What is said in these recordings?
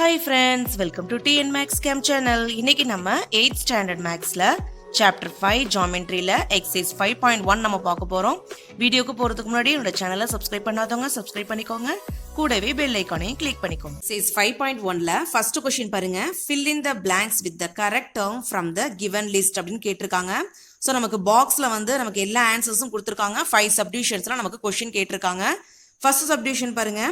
Hi friends, welcome to TN Max Cam channel. இன்னைக்கு நம்ம 8th standard Maxல chapter 5 geometryல exercise 5.1 நம்ம பார்க்க போறோம். வீடியோக்கு போறதுக்கு முன்னாடி என்னோட சேனலை சப்ஸ்கிரைப் பண்ணாதவங்க சப்ஸ்கிரைப் பண்ணிக்கோங்க. கூடவே பெல் ஐகானையும் கிளிக் பண்ணிக்கோங்க. Exercise 5.1ல first question பாருங்க. Fill in the blanks with the correct term from the given list அப்படின்னு கேட்டிருக்காங்க. ஸோ நமக்கு பாக்ஸ்ல வந்து நமக்கு எல்லா ஆன்சர்ஸும் கொடுத்துருக்காங்க. 5 சப்டிவிஷன்ஸ்ல நமக்கு கொஸ்டின் கேட்டிருக்காங்க. ஃபர்ஸ்ட் சப்டிவிஷன் பாருங்க,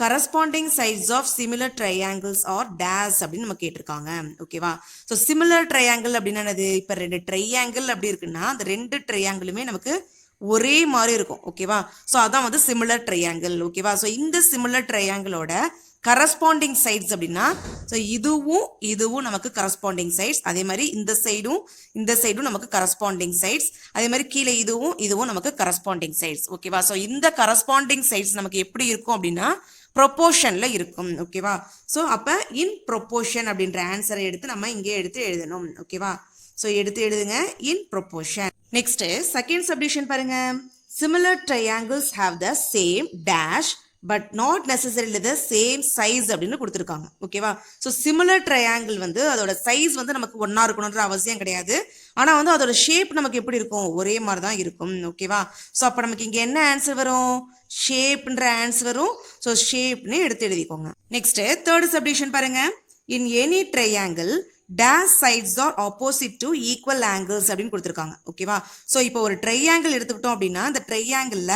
corresponding sides of similar triangles are dash அப்படின்னு நம்ம கேட்டிருக்காங்க. ஓகேவா? ஸோ சிமிலர் ட்ரையாங்கிள் அப்படின்னு என்னது? இப்போ 2 ட்ரையாங்கிள் அப்படி இருக்குன்னா அந்த 2 ட்ரையாங்கிளுமே நமக்கு ஒரே மாதிரி இருக்கும். ஓகேவா? ஸோ அதான் வந்து சிமிலர் ட்ரையாங்கிள். ஓகேவா? ஸோ இந்த சிமிலர் ட்ரையாங்கிளோட கரஸ்பாண்டிங் சைட்ஸ் அப்படின்னா ஸோ இதுவும் நமக்கு கரஸ்பாண்டிங் சைட்ஸ், அதே மாதிரி இந்த சைடும் நமக்கு கரஸ்பாண்டிங் சைட்ஸ், அதே மாதிரி கீழே இதுவும் நமக்கு கரஸ்பாண்டிங் சைட்ஸ். ஓகேவா? ஸோ இந்த கரஸ்பாண்டிங் சைட்ஸ் நமக்கு எப்படி இருக்கும் அப்படின்னா ப்ரொபோர்ஷன்ல இருக்கும். ஓகேவா? ஸோ அப்போ இன் ப்ரொபோர்ஷன் அப்படின்ற ஆன்சரை எடுத்து நம்ம இங்கே எடுத்து எழுதணும். ஓகேவா? ஸோ எடுத்து எழுதுங்க in proportion. Next second subdivision பாருங்க, similar triangles have the same dash but not necessarily the same size அப்படின்னு கொடுத்துருக்காங்க. ஓகேவா? ஸோ சிமிலர் ட்ரையாங்கிள் வந்து அதோட சைஸ் வந்து நமக்கு ஒன்னா இருக்கணுன்ற அவசியம் கிடையாது. ஆனால் வந்து அதோட ஷேப் நமக்கு எப்படி இருக்கும்? ஒரே மாதிரி தான் இருக்கும். ஓகேவா? ஸோ அப்போ நமக்கு இங்கே என்ன ஆன்சர் வரும்? ஷேப்ன்ற ஆன்சர் வரும். ஸோ ஷேப்னு எடுத்து எழுதிக்கோங்க. நெக்ஸ்ட் தேர்ட் சப்டிவிஷன் பாருங்க, in any triangle dash sides are opposite to equal angles அப்படின்னு கொடுத்துருக்காங்க. ஓகேவா? ஸோ இப்போ ஒரு ட்ரையாங்கிள் எடுத்துக்கிட்டோம் அப்படின்னா அந்த ட்ரையாங்கிளில்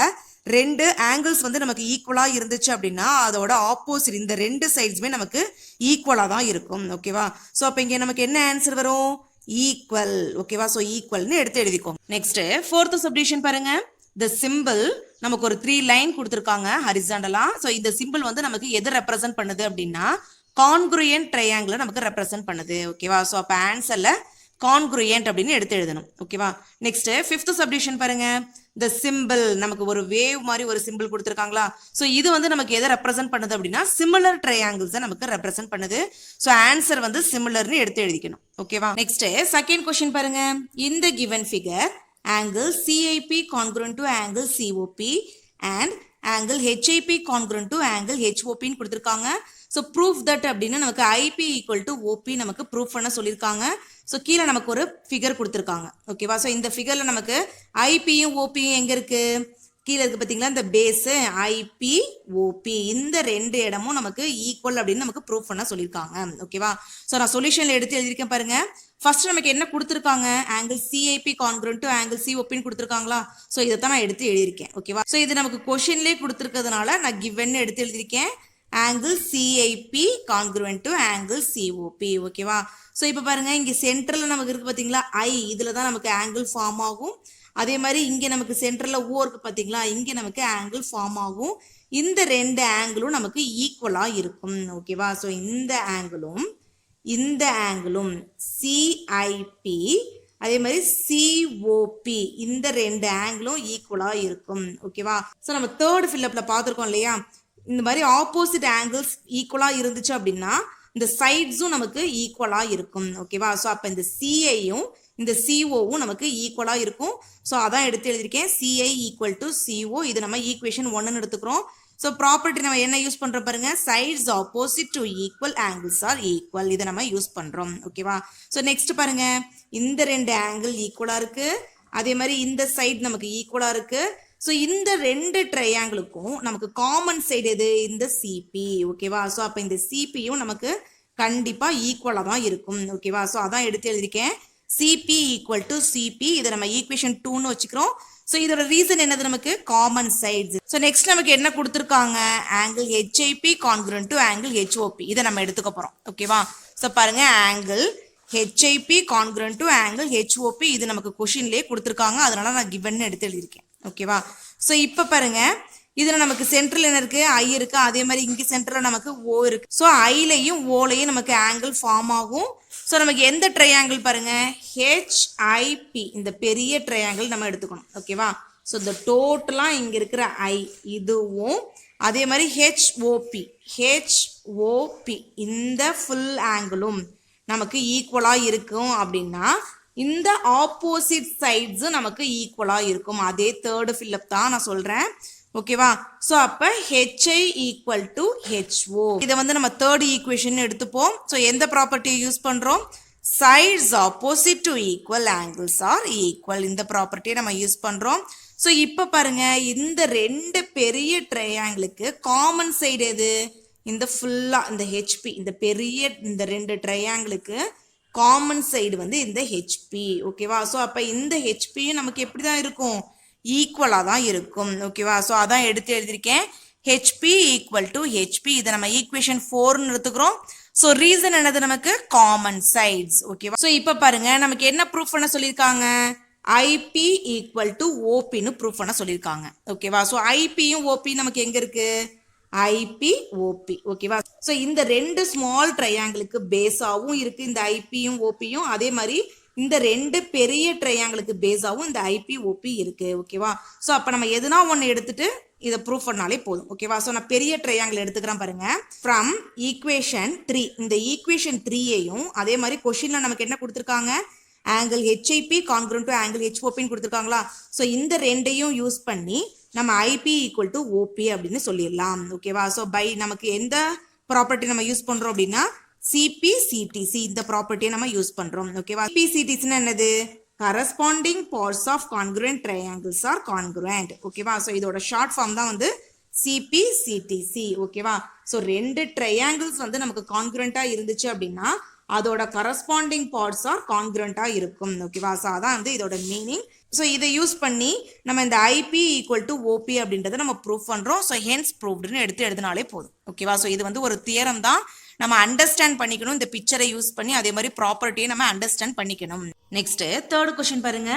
2 ஆங்கிள்ஸ் வந்து நமக்கு ஈக்குவலாக இருந்துச்சு அப்படின்னா அதோட ஆப்போசிட் இந்த 2 சைட்ஸுமே நமக்கு ஈக்குவலாக தான் இருக்கும். ஓகேவா? ஸோ அப்போ இங்கே நமக்கு என்ன ஆன்சர் வரும்? ஈக்குவல். ஓகேவா? ஸோ ஈக்குவல்னு எடுத்து எழுதிக்கோங்க. நெக்ஸ்ட் ஃபோர்த் சப்டிவிஷன் பாருங்க, த சிம்பிள் நமக்கு ஒரு 3 லைன் கொடுத்துருக்காங்க ஹரிசாண்டலா. ஸோ இந்த சிம்பிள் வந்து நமக்கு எதை ரெப்ரசென்ட் பண்ணுது அப்படின்னா கான்குரியன்ட் ட்ரையாங்கிளை நமக்கு ரெப்ரசென்ட் பண்ணுது. ஓகேவா? ஸோ அப்போ ஆன்சர்ல கான்குரியன்ட் அப்படின்னு எடுத்து எழுதணும். ஓகேவா? நெக்ஸ்ட் ஃபிஃப்த் சப்டிவிஷன் பாருங்க, த சிம்பிள் நமக்கு ஒரு வேவ் மாதிரி ஒரு சிம்பிள் கொடுத்துருக்காங்களா. ஸோ இது வந்து நமக்கு எதை ரெப்ரசென்ட் பண்ணுது அப்படின்னா சிமிலர் ட்ரையாங்கிள்ஸை நமக்கு ரெப்ரசென்ட் பண்ணுது. ஸோ ஆன்சர் வந்து சிமிலர்னு எடுத்து எழுதிக்கணும். ஓகேவா? நெக்ஸ்ட் செகண்ட் கொஸ்டின் பாருங்க, இந்த given figure angle CIP congruent to angle COP and angle HIP congruent to angle HOP ன்னு கொடுத்துருக்காங்க. ஸோ ப்ரூஃப் தட் அப்படின்னு நமக்கு IP ஈக்குவல் டு OP நமக்கு ப்ரூஃப் பண்ண சொல்லியிருக்காங்க. ஸோ கீழே நமக்கு ஒரு ஃபிகர் கொடுத்துருக்காங்க. ஓகேவா? ஸோ இந்த ஃபிகரில் நமக்கு ஐபியும் ஓபியும் எங்கே இருக்குது? கீழே இருக்குது பார்த்தீங்களா, இந்த பேஸு ஐபி ஓபி இந்த 2 இடமும் நமக்கு ஈக்குவல் அப்படின்னு நமக்கு ப்ரூஃப் பண்ண சொல்லியிருக்காங்க. ஓகேவா? ஸோ நான் சொல்யூஷனில் எடுத்து எழுதியிருக்கேன் பாருங்க. ஃபர்ஸ்ட் நமக்கு என்ன கொடுத்துருக்காங்க? Angle CIP congruent to angle சிஓபின்னு கொடுத்துருக்காங்களா. ஸோ இதை தான் நான் எடுத்து எழுதியிருக்கேன். ஓகேவா? ஸோ இது நமக்கு கொஷின்லேயே கொடுத்துருக்கிறதுனால நான் கிவன் எடுத்து எழுதியிருக்கேன். Angle CIP congruent to angle COP. ஓகேவா? ஸோ இப்போ பாருங்க, இங்கே சென்டரில் நமக்கு இருக்குது பார்த்தீங்களா ஐ, இதில் தான் நமக்கு ஆங்கிள் ஃபார்ம் ஆகும். அதே மாதிரி இங்கே நமக்கு சென்டரில் ஓ இருக்குது பார்த்தீங்களா, இங்கே நமக்கு ஆங்கிள் ஃபார்ம் ஆகும். இந்த 2 ஆங்கிளும் நமக்கு ஈக்குவலாக இருக்கும். ஓகேவா? ஸோ இந்த ஆங்கிளும் சிஐபி அதே மாதிரி சிஓபி இந்த 2 ஆங்கிளும் ஈக்குவலாக இருக்கும். ஓகேவா? ஸோ நம்ம தேர்ட் ஃபில்லப்பில் பார்த்துருக்கோம் இல்லையா, இந்த மாதிரி ஆப்போசிட் ஆங்கிள்ஸ் ஈக்குவலாக இருந்துச்சு அப்படின்னா இந்த சைட்ஸும் நமக்கு ஈக்குவலாக இருக்கும். ஓகேவா? ஸோ அப்போ இந்த சிஐயும் இந்த சிஓவும் நமக்கு ஈக்குவலாக இருக்கும். ஸோ அதான் எடுத்து எழுதியிருக்கேன், சிஐ ஈக்குவல் டு சிஓ. இது நம்ம ஈக்குவேஷன் 1ன்னு எடுத்துக்கிறோம். ஸோ ப்ராப்பர்ட்டி நம்ம என்ன யூஸ் பண்ணுறோம் பாருங்க, sides opposite to equal angles are equal, இதை நம்ம யூஸ் பண்ணுறோம். ஓகேவா? ஸோ நெக்ஸ்ட் பாருங்க, இந்த 2 ஆங்கிள் ஈக்குவலாக இருக்கு, அதே மாதிரி இந்த சைடு நமக்கு ஈக்குவலாக இருக்கு. ஸோ இந்த 2 ட்ரையாங்கிளுக்கும் நமக்கு காமன் சைடு எது? இந்த சிபி. ஓகேவா? ஸோ அப்போ இந்த சிபியும் நமக்கு கண்டிப்பாக ஈக்குவலாக தான் இருக்கும். ஓகேவா? ஸோ அதான் எடுத்து எழுதியிருக்கேன், சிபி ஈக்குவல் டு சிபி. இதை நம்ம ஈக்குவேஷன் 2ன்னு வச்சுக்கிறோம். ஸோ இதோட ரீசன் என்னது? நமக்கு காமன் சைட்ஸ். ஸோ நெக்ஸ்ட் நமக்கு என்ன கொடுத்துருக்காங்க? Angle H-1B congruent to angle HOP. இதை நம்ம எடுத்துக்க போகிறோம். ஓகேவா? ஸோ பாருங்க, angle H-1B congruent to angle HOP இது நமக்கு கொஷின்லேயே கொடுத்துருக்காங்க, அதனால நான் கிவன் எடுத்து எழுதியிருக்கேன். ஓகேவா? ஸோ இப்போ பாருங்க, இதில் நமக்கு சென்டரில் என்ன இருக்குது? ஐ இருக்குது. அதே மாதிரி இங்கே சென்டரில் நமக்கு ஓ இருக்குது. ஸோ ஐலையும் ஓலையும் நமக்கு ஆங்கிள் ஃபார்ம் ஆகும். ஸோ நமக்கு எந்த ட்ரையாங்கிள் பாருங்க, ஹெச்ஐபி இந்த பெரிய ட்ரையாங்கிள் நம்ம எடுத்துக்கணும். ஓகேவா? ஸோ இந்த டோட்டலாக இங்கே இருக்கிற ஐ இதுவும் அதே மாதிரி ஹெச்ஓபி இந்த ஃபுல் ஆங்கிளும் நமக்கு ஈக்குவலாக இருக்கும் அப்படின்னா இந்த ஆப்போசிட் சைட்ஸும் நமக்கு ஈக்குவலாக இருக்கும். அதே தேர்டு ஃபில்லப் தான் நான் சொல்கிறேன். ஓகேவா? ஸோ அப்போ HI ஈக்குவல் டு HO. இதை வந்து நம்ம தேர்ட் ஈக்குவேஷன் எடுத்துப்போம். ஸோ எந்த ப்ராப்பர்ட்டியை யூஸ் பண்ணுறோம்? Sides opposite to equal angles are equal. இந்த ப்ராப்பர்ட்டியை நம்ம யூஸ் பண்ணுறோம். ஸோ இப்போ பாருங்க, இந்த ரெண்டு பெரிய ட்ரையாங்கிளுக்கு காமன் சைடு எது? இந்த ஃபுல்லாக இந்த ஹெச்பி, இந்த பெரிய இந்த ரெண்டு ட்ரையாங்கிளுக்கு காமன் சைடு வந்து இந்த ஹெச்பி. ஓகேவா? ஸோ அப்போ இந்த ஹெச்பியும் நமக்கு எப்படி தான் இருக்கும்? ஈக்குவலாக தான் இருக்கும். ஓகேவா? ஸோ அதான் எடுத்து எழுதியிருக்கேன். HP equal to HP. இதை நம்ம ஈக்குவேஷன் 4ன்னு எடுத்துக்கிறோம். ஸோ ரீசன் என்னது? நமக்கு காமன் சைட்ஸ். ஓகேவா? ஸோ இப்போ பாருங்க, நமக்கு என்ன ப்ரூஃப் பண்ண சொல்லியிருக்காங்க? ஐபி ஈக்குவல் டு ஓபின்னு ப்ரூஃப் பண்ண சொல்லியிருக்காங்க. ஓகேவா? ஸோ ஐபியும் ஓபி நமக்கு எங்க இருக்கு? IP OP. ஓகேவா? ஸோ இந்த ரெண்டு ஸ்மால் ட்ரையாங்கிளுக்கு பேஸாவும் இருக்கு இந்த ஐபியும் ஓபியும். அதே மாதிரி இந்த ரெண்டு பெரிய ட்ரையாங்கிளுக்கு பேஸாவும் இந்த ஐபி ஓபி இருக்கு. ஓகேவா? ஸோ அப்போ நம்ம எதுனா ஒன்று எடுத்துட்டு இதை ப்ரூஃப் பண்ணாலே போதும். ஓகேவா? ஸோ நான் பெரிய ட்ரையாங்கிள் எடுத்துக்கிறேன் பாருங்க. ஃப்ரம் ஈக்குவேஷன் 3, இந்த ஈக்குவேஷன் 3ஐயும் அதே மாதிரி கொஸ்டின்ல நமக்கு என்ன கொடுத்துருக்காங்க? Angle HIP congruent to angle ஹெச்ஓபின்னு கொடுத்துருக்காங்களா? ஸோ இந்த ரெண்டையும் யூஸ் பண்ணி நம்ம ஐபி ஈக்குவல் டு ஓபி அப்படின்னு சொல்லிடலாம். ஓகேவா? ஸோ பை நமக்கு எந்த ப்ராப்பர்ட்டி நம்ம யூஸ் பண்றோம் அப்படின்னா சிபிசிடிசி, இந்த ப்ராப்பர்ட்டியை நம்ம யூஸ் பண்றோம். ஓகேவா? சிபிசிடிசின்னா என்னது? Corresponding parts of congruent triangles are congruent. ஓகேவா? ஸோ இதோட ஷார்ட் ஃபார்ம் தான் வந்து சிபிசிடிசி. ஓகேவா? ஸோ ரெண்டு ட்ரையாங்கிள்ஸ் வந்து நமக்கு கான்கிரண்டா இருந்துச்சு அப்படின்னா அதோட கரஸ்பாண்டிங் பார்ட்ஸ் ஆர் கான்கிரண்டா இருக்கும். ஓகேவா? ஸோ அதான் வந்து இதோட மீனிங். ஸோ இதை யூஸ் பண்ணி நம்ம இந்த ஐபி ஈக்குவல் டு ஓபி அப்படின்றத நம்ம ப்ரூஃப் பண்றோம். ஸோ ஹென்ஸ் ப்ரூவ்டுன்னு எடுத்து எழுதினாலே போதும். ஓகேவா? ஸோ இது வந்து ஒரு தியரம் தான், நம்ம அண்டர்ஸ்டாண்ட் பண்ணிக்கணும். இந்த பிக்சரை யூஸ் பண்ணி அதே மாதிரி ப்ராப்பர்ட்டியை நம்ம அண்டர்ஸ்டாண்ட் பண்ணிக்கணும். நெக்ஸ்ட் தேர்ட் கொஸ்டின் பாருங்க.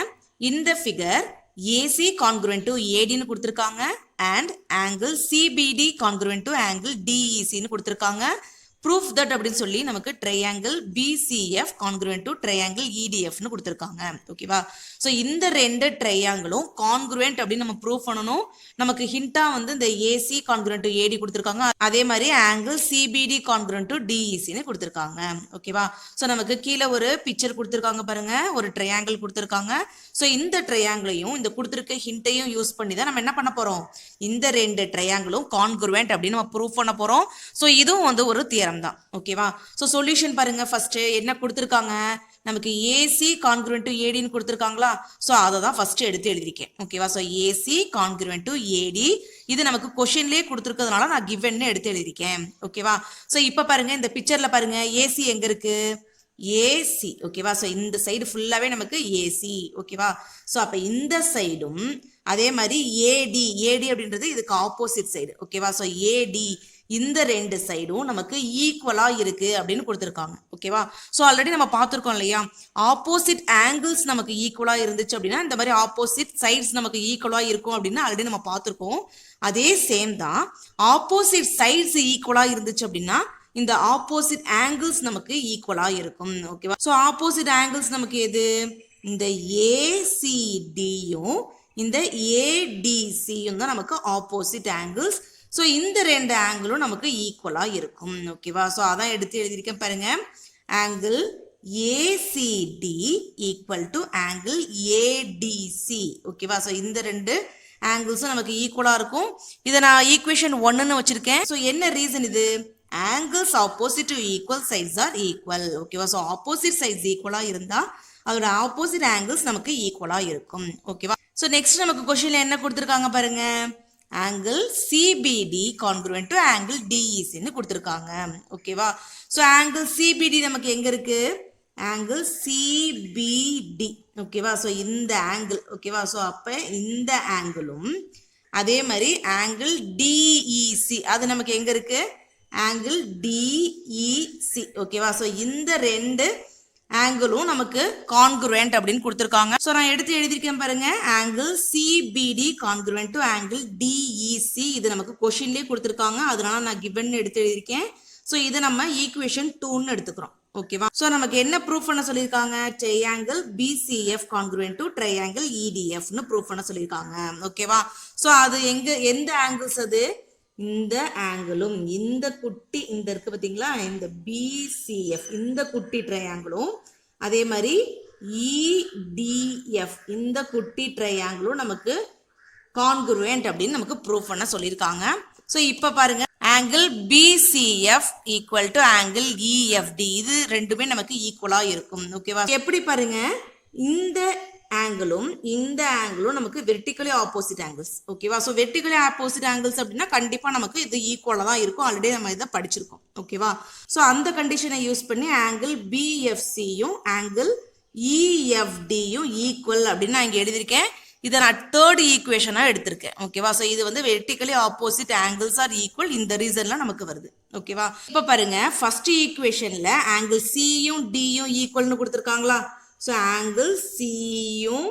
இந்த ஃபிகர் ஏசி கான்கிரண்ட் டு ஏடின்னு கொடுத்துருக்காங்க and angle CBD congruent to angle டிஇசின்னு கொடுத்துருக்காங்க. ப்ரூஃப் தட் அப்படின்னு சொல்லி நமக்கு triangle BCF congruent to triangle இடிஎஃப்னு கொடுத்துருக்காங்க. ஓகேவா? ஸோ இந்த ரெண்டு ட்ரையாங்கிளும் கான்கிரண்ட் அப்படின்னு நம்ம ப்ரூஃப் பண்ணணும். நமக்கு ஹிண்டா வந்து இந்த ஏசி கான்கிரண்ட் டு ஏடி கொடுத்துருக்காங்க. அதே மாதிரி ஆங்கிள் சிபிடி கான்கிரண்ட் டு டிஇசின்னு கொடுத்துருக்காங்க. ஓகேவா? ஸோ நமக்கு கீழே ஒரு பிக்சர் கொடுத்துருக்காங்க பாருங்க, ஒரு ட்ரையாங்கிள் கொடுத்துருக்காங்க. ஸோ இந்த ட்ரையாங்கிளையும் இந்த கொடுத்துருக்க ஹிண்ட்டையும் யூஸ் பண்ணி தான் நம்ம என்ன பண்ண போறோம்? இந்த ரெண்டு ட்ரையாங்கிளும் கான்கிரண்ட் அப்படின்னு நம்ம ப்ரூஃப் பண்ண போறோம். ஸோ இதுவும் வந்து ஒரு தியரம் தான். ஓகேவா? ஸோ சொல்யூஷன் பாருங்க. ஃபர்ஸ்ட் என்ன கொடுத்துருக்காங்க? நமக்கு ஏசி கான்கிரண்ட் டு ஏடின்னு கொடுத்துருக்காங்களா? ஸோ அதை தான் ஃபர்ஸ்ட் எடுத்து எழுதிருக்கேன். ஓகேவா? ஸோ ஏசி கான்கிரண்ட் டு ஏடி, இது நமக்கு கொஸ்டின்லேயே கொடுத்துருக்கிறதுனால நான் கிவன் எடுத்து எழுதிருக்கேன். ஓகேவா? ஸோ இப்போ பாருங்க, இந்த பிக்சர்ல பாருங்க, ஏசி எங்க இருக்கு? ஏசி. ஓகேவா? ஸோ இந்த சைடு ஃபுல்லாவே நமக்கு ஏசி. ஓகேவா? ஸோ அப்போ இந்த சைடும் அதே மாதிரி ஏடி, ஏடி அப்படின்றது இதுக்கு ஆப்போசிட் சைடு. ஓகேவா? ஸோ ஏடி இந்த ரெண்டு சைடும் நமக்கு ஈக்குவலா இருக்கு அப்படின்னு கொடுத்துருக்காங்க. ஓகேவா? ஸோ ஆல்ரெடி நம்ம பார்த்துருக்கோம் இல்லையா, ஆப்போசிட் ஆங்கிள்ஸ் நமக்கு ஈக்குவலா இருந்துச்சு அப்படின்னா இந்த மாதிரி ஆப்போசிட் சைட்ஸ் நமக்கு ஈக்குவலா இருக்கும் அப்படின்னு ஆல்ரெடி நம்ம பார்த்துருக்கோம். அதே சேம் தான், ஆப்போசிட் சைட்ஸ் ஈக்குவலா இருந்துச்சு அப்படின்னா இந்த ஆப்போசிட் ஆங்கிள்ஸ் நமக்கு ஈக்குவலா இருக்கும். ஓகேவா? ஸோ ஆப்போசிட் ஆங்கிள்ஸ் நமக்கு எது? இந்த ஏசிடியும் இந்த ஏடிசியும் தான் நமக்கு ஆப்போசிட் ஆங்கிள்ஸ். ஸோ இந்த ரெண்டு ஆங்கிளும் நமக்கு ஈக்குவலா இருக்கும். ஓகேவா? ஸோ அதான் எடுத்து எழுதியிருக்கேன் பாருங்க. Angle ACD equal to angle ADC. ஓகேவா? ஸோ இந்த ரெண்டு ஆங்கிள்ஸும் நமக்கு ஈக்குவலா இருக்கும். இதை நான் ஈக்குவேஷன் 1ன்னு வச்சிருக்கேன். ஸோ என்ன ரீசன் இது? Angles opposite to equal sides are equal. ஓகேவா? ஸோ ஆப்போசிட் சைட்ஸ் ஈக்குவலா இருந்தா அதோட ஆப்போசிட் ஆங்கிள்ஸ் நமக்கு ஈக்குவலா இருக்கும். ஓகேவா? ஸோ நெக்ஸ்ட் நமக்கு கொஸ்டின்ல என்ன கொடுத்துருக்காங்க பாருங்க, angle CBD congruent to angle டிஇசின்னு கொடுத்துருக்காங்க. ஓகேவா? ஸோ ஆங்கிள் சிபிடி நமக்கு எங்க இருக்கு? Angle CBD. ஓகேவா? ஸோ இந்த ஆங்கிள். ஓகேவா? ஸோ அப்போ இந்த ஆங்கிளும் அதே மாதிரி ஆங்கிள் டிஇசி அது நமக்கு எங்க இருக்கு? Angle DEC. ஓகேவா? ஸோ இந்த ரெண்டு ஆங்கிளும் நமக்கு கான்கிரண்ட் அப்படின்னு கொடுத்துருக்காங்க. ஸோ நான் எடுத்து எழுதியிருக்கேன் பாருங்க, angle CBD congruent to angle DEC. இது நமக்கு கொஸ்டின்லேயே கொடுத்துருக்காங்க, அதனால நான் கிவன் எடுத்து எழுதியிருக்கேன். ஸோ இதை நம்ம ஈக்குவேஷன் 2ன்னு எடுத்துக்கிறோம். ஓகேவா? ஸோ நமக்கு என்ன ப்ரூஃப் பண்ண சொல்லியிருக்காங்க? Triangle BCF congruent to triangle இடிஎஃப்னு ப்ரூஃப் பண்ண சொல்லியிருக்காங்க. ஓகேவா? ஸோ அது எந்த ஆங்கிள்ஸ்? அது இந்த ஆங்கிளும் இந்த குட்டி இந்த இருக்கு பார்த்தீங்களா, இந்த பிசிஎஃப் இந்த குட்டி ட்ரையாங்கிளும் அதே மாதிரி இடிஎஃப் இந்த குட்டி ட்ரையாங்கிளும் நமக்கு கான்குருவெண்ட் அப்படின்னு நமக்கு ப்ரூவ் பண்ண சொல்லியிருக்காங்க. ஸோ இப்போ பாருங்க angle PCF equal to angle EFT இது ரெண்டுமே நமக்கு ஈக்குவலா இருக்கும். ஓகேவா? எப்படி பாருங்க இந்த ஆங்கிளும் இந்த ஆங்கிளும் நமக்கு வெர்டிகலி ஆப்போசிட் ஆங்கிள்ஸ். ஓகேவா? ஸோ வெர்டிகலி ஆப்போசிட் ஆங்கிள்ஸ் அப்படின்னா கண்டிப்பா நமக்கு இது ஈக்குவலா தான் இருக்கும். ஆல்ரெடி நம்ம இதை படிச்சிருக்கோம். ஓகேவா? ஸோ அந்த கண்டிஷனை யூஸ் பண்ணி ஆங்கிள் பிஎஃப்சியும் ஆங்கிள் இஎஃப்டியும் ஈக்குவல் அப்படின்னு நான் இங்க எழுதியிருக்கேன். இதை நான் தேர்ட் ஈக்குவேஷனா எடுத்திருக்கேன். ஓகேவா? ஸோ இது வந்து vertically opposite angles are equal இந்த ரீசன்ல நமக்கு வருது. ஓகேவா? இப்போ பாருங்க ஃபர்ஸ்ட் ஈக்குவேஷன்ல ஆங்கிள் சியும் டியும் ஈக்குவல்னு கொடுத்துருக்காங்களா? ஸோ ஆங்கிள் சியும்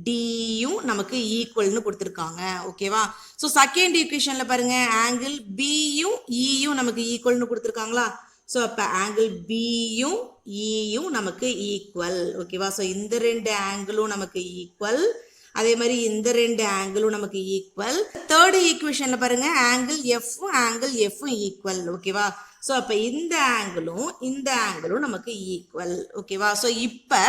டியும் நமக்கு ஈக்குவல்னு கொடுத்துருக்காங்க. ஓகேவா? ஸோ செகண்ட் ஈக்குவேஷன்ல பாருங்க ஆங்கிள் பியும் இயும் நமக்கு ஈக்குவல்னு கொடுத்துருக்காங்களா? ஸோ அப்போ ஆங்கிள் பியும் இயும் நமக்கு ஈக்குவல். ஓகேவா? ஸோ இந்த ரெண்டு ஆங்கிளும் நமக்கு ஈக்குவல். அதே மாதிரி இந்த ரெண்டு ஆங்கிளும் நமக்கு ஈக்குவல். தேர்ட் ஈக்குவேஷன்ல பாருங்க ஆங்கிள் எஃப்பும் ஈக்குவல். ஓகேவா? ஸோ அப்போ இந்த ஆங்கிளும் நமக்கு ஈக்குவல். ஓகேவா? ஸோ இப்போ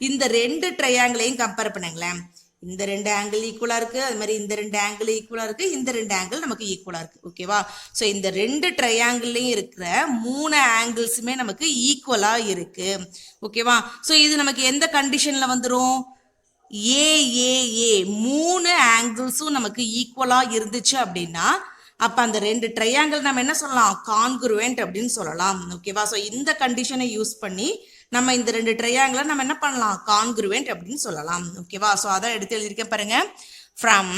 இந்த ரெண்டு ட்ரையாங்கிளையும் கம்பேர் பண்ணுங்களேன். இந்த ரெண்டு ஆங்கிள் ஈக்குவலா இருக்கு, அது மாதிரி இந்த ரெண்டு ஆங்கிள் ஈக்குவலா இருக்கு, இந்த ரெண்டு ஆங்கிள் நமக்கு ஈக்குவலா இருக்கு. ஓகேவா? ஸோ இந்த ரெண்டு ட்ரையாங்கிள்லயும் இருக்கிற 3 ஆங்கிள்ஸுமே நமக்கு ஈக்குவலா இருக்கு. ஓகேவா? ஸோ இது நமக்கு எந்த கண்டிஷன்ல வந்துடும்? ஏஏஏ 3 ஆங்கிள்ஸும் நமக்கு ஈக்குவலா இருந்துச்சு அப்படின்னா அப்ப அந்த ரெண்டு ட்ரையாங்கிள் நம்ம என்ன சொல்லலாம்? கான்குருவெண்ட் அப்படின்னு சொல்லலாம். ஓகேவா? ஸோ இந்த கண்டிஷனை யூஸ் பண்ணி நம்ம இந்த ரெண்டு ட்ரையாங்கிளை நம்ம என்ன பண்ணலாம்? கான்குருவெண்ட் அப்படின்னு சொல்லலாம். ஓகேவா? ஸோ அதான் எடுத்து எழுதியிருக்கேன் பாருங்க. From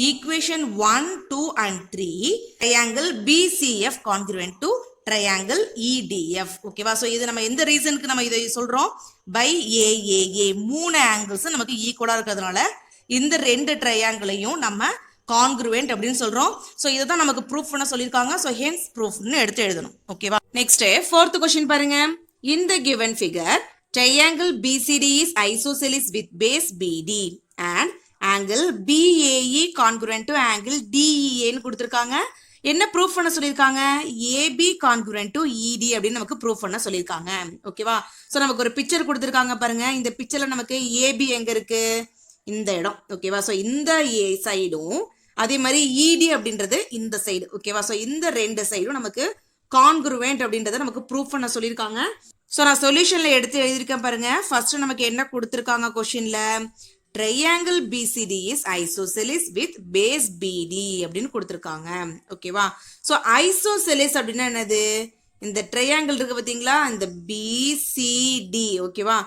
equation 1, 2 and 3 triangle BCF congruent to triangle EDF. ஓகேவா? ஸோ இது நம்ம எந்த ரீசனுக்கு நம்ம இதை சொல்றோம்? பை ஏஏஏ 3 ஆங்கிள்ஸ் நமக்கு ஈக்குவலா இருக்கிறதுனால இந்த ரெண்டு ட்ரையாங்கிளையும் நம்ம கான்குருவெண்ட் அப்படின்னு சொல்றோம். ஸோ இதை தான் நமக்கு ப்ரூஃப் பண்ண சொல்லியிருக்காங்க. ஸோ ஹென்ஸ் ப்ரூஃப்னு எடுத்து எழுதணும். ஓகேவா? நெக்ஸ்ட் ஃபோர்த் கொஸ்டின் பாருங்க. In the given figure, triangle BCD is isosceles with base BD and angle BAE congruent to angle DEA ன்னு கொடுத்துருக்காங்க. என்ன ப்ரூஃப் பண்ண சொல்லியிருக்காங்க? AB congruent to ED அப்படின்னு நமக்கு ப்ரூஃப் பண்ண சொல்லியிருக்காங்க. ஓகேவா? ஸோ நமக்கு ஒரு பிக்சர் கொடுத்துருக்காங்க பாருங்க. இந்த பிக்சர்ல நமக்கு AB எங்க இருக்கு? இந்த இடம். ஓகேவா? ஸோ இந்த ஏ சைடும் அதே மாதிரி இடி அப்படின்றது இந்த சைடு. ஓகேவா? ஸோ இந்த ரெண்டு சைடும் நமக்கு கான்குருவெண்ட் அப்படின்றத நமக்கு ப்ரூஃப் பண்ண சொல்லியிருக்காங்க. ஸோ நான் சொல்யூஷன்ல எடுத்து எழுதியிருக்கேன் பாருங்க. ஃபர்ஸ்ட் நமக்கு என்ன கொடுத்துருக்காங்க கொஸ்டின்ல? Triangle BCD is isosceles with base BD அப்படின்னு கொடுத்துருக்காங்க. ஓகேவா? ஸோ ஐசோசெலிஸ் அப்படின்னா என்னது? இந்த ட்ரையாங்கிள் இருக்கு பார்த்தீங்களா? இந்த பிசிடி. ஓகேவா?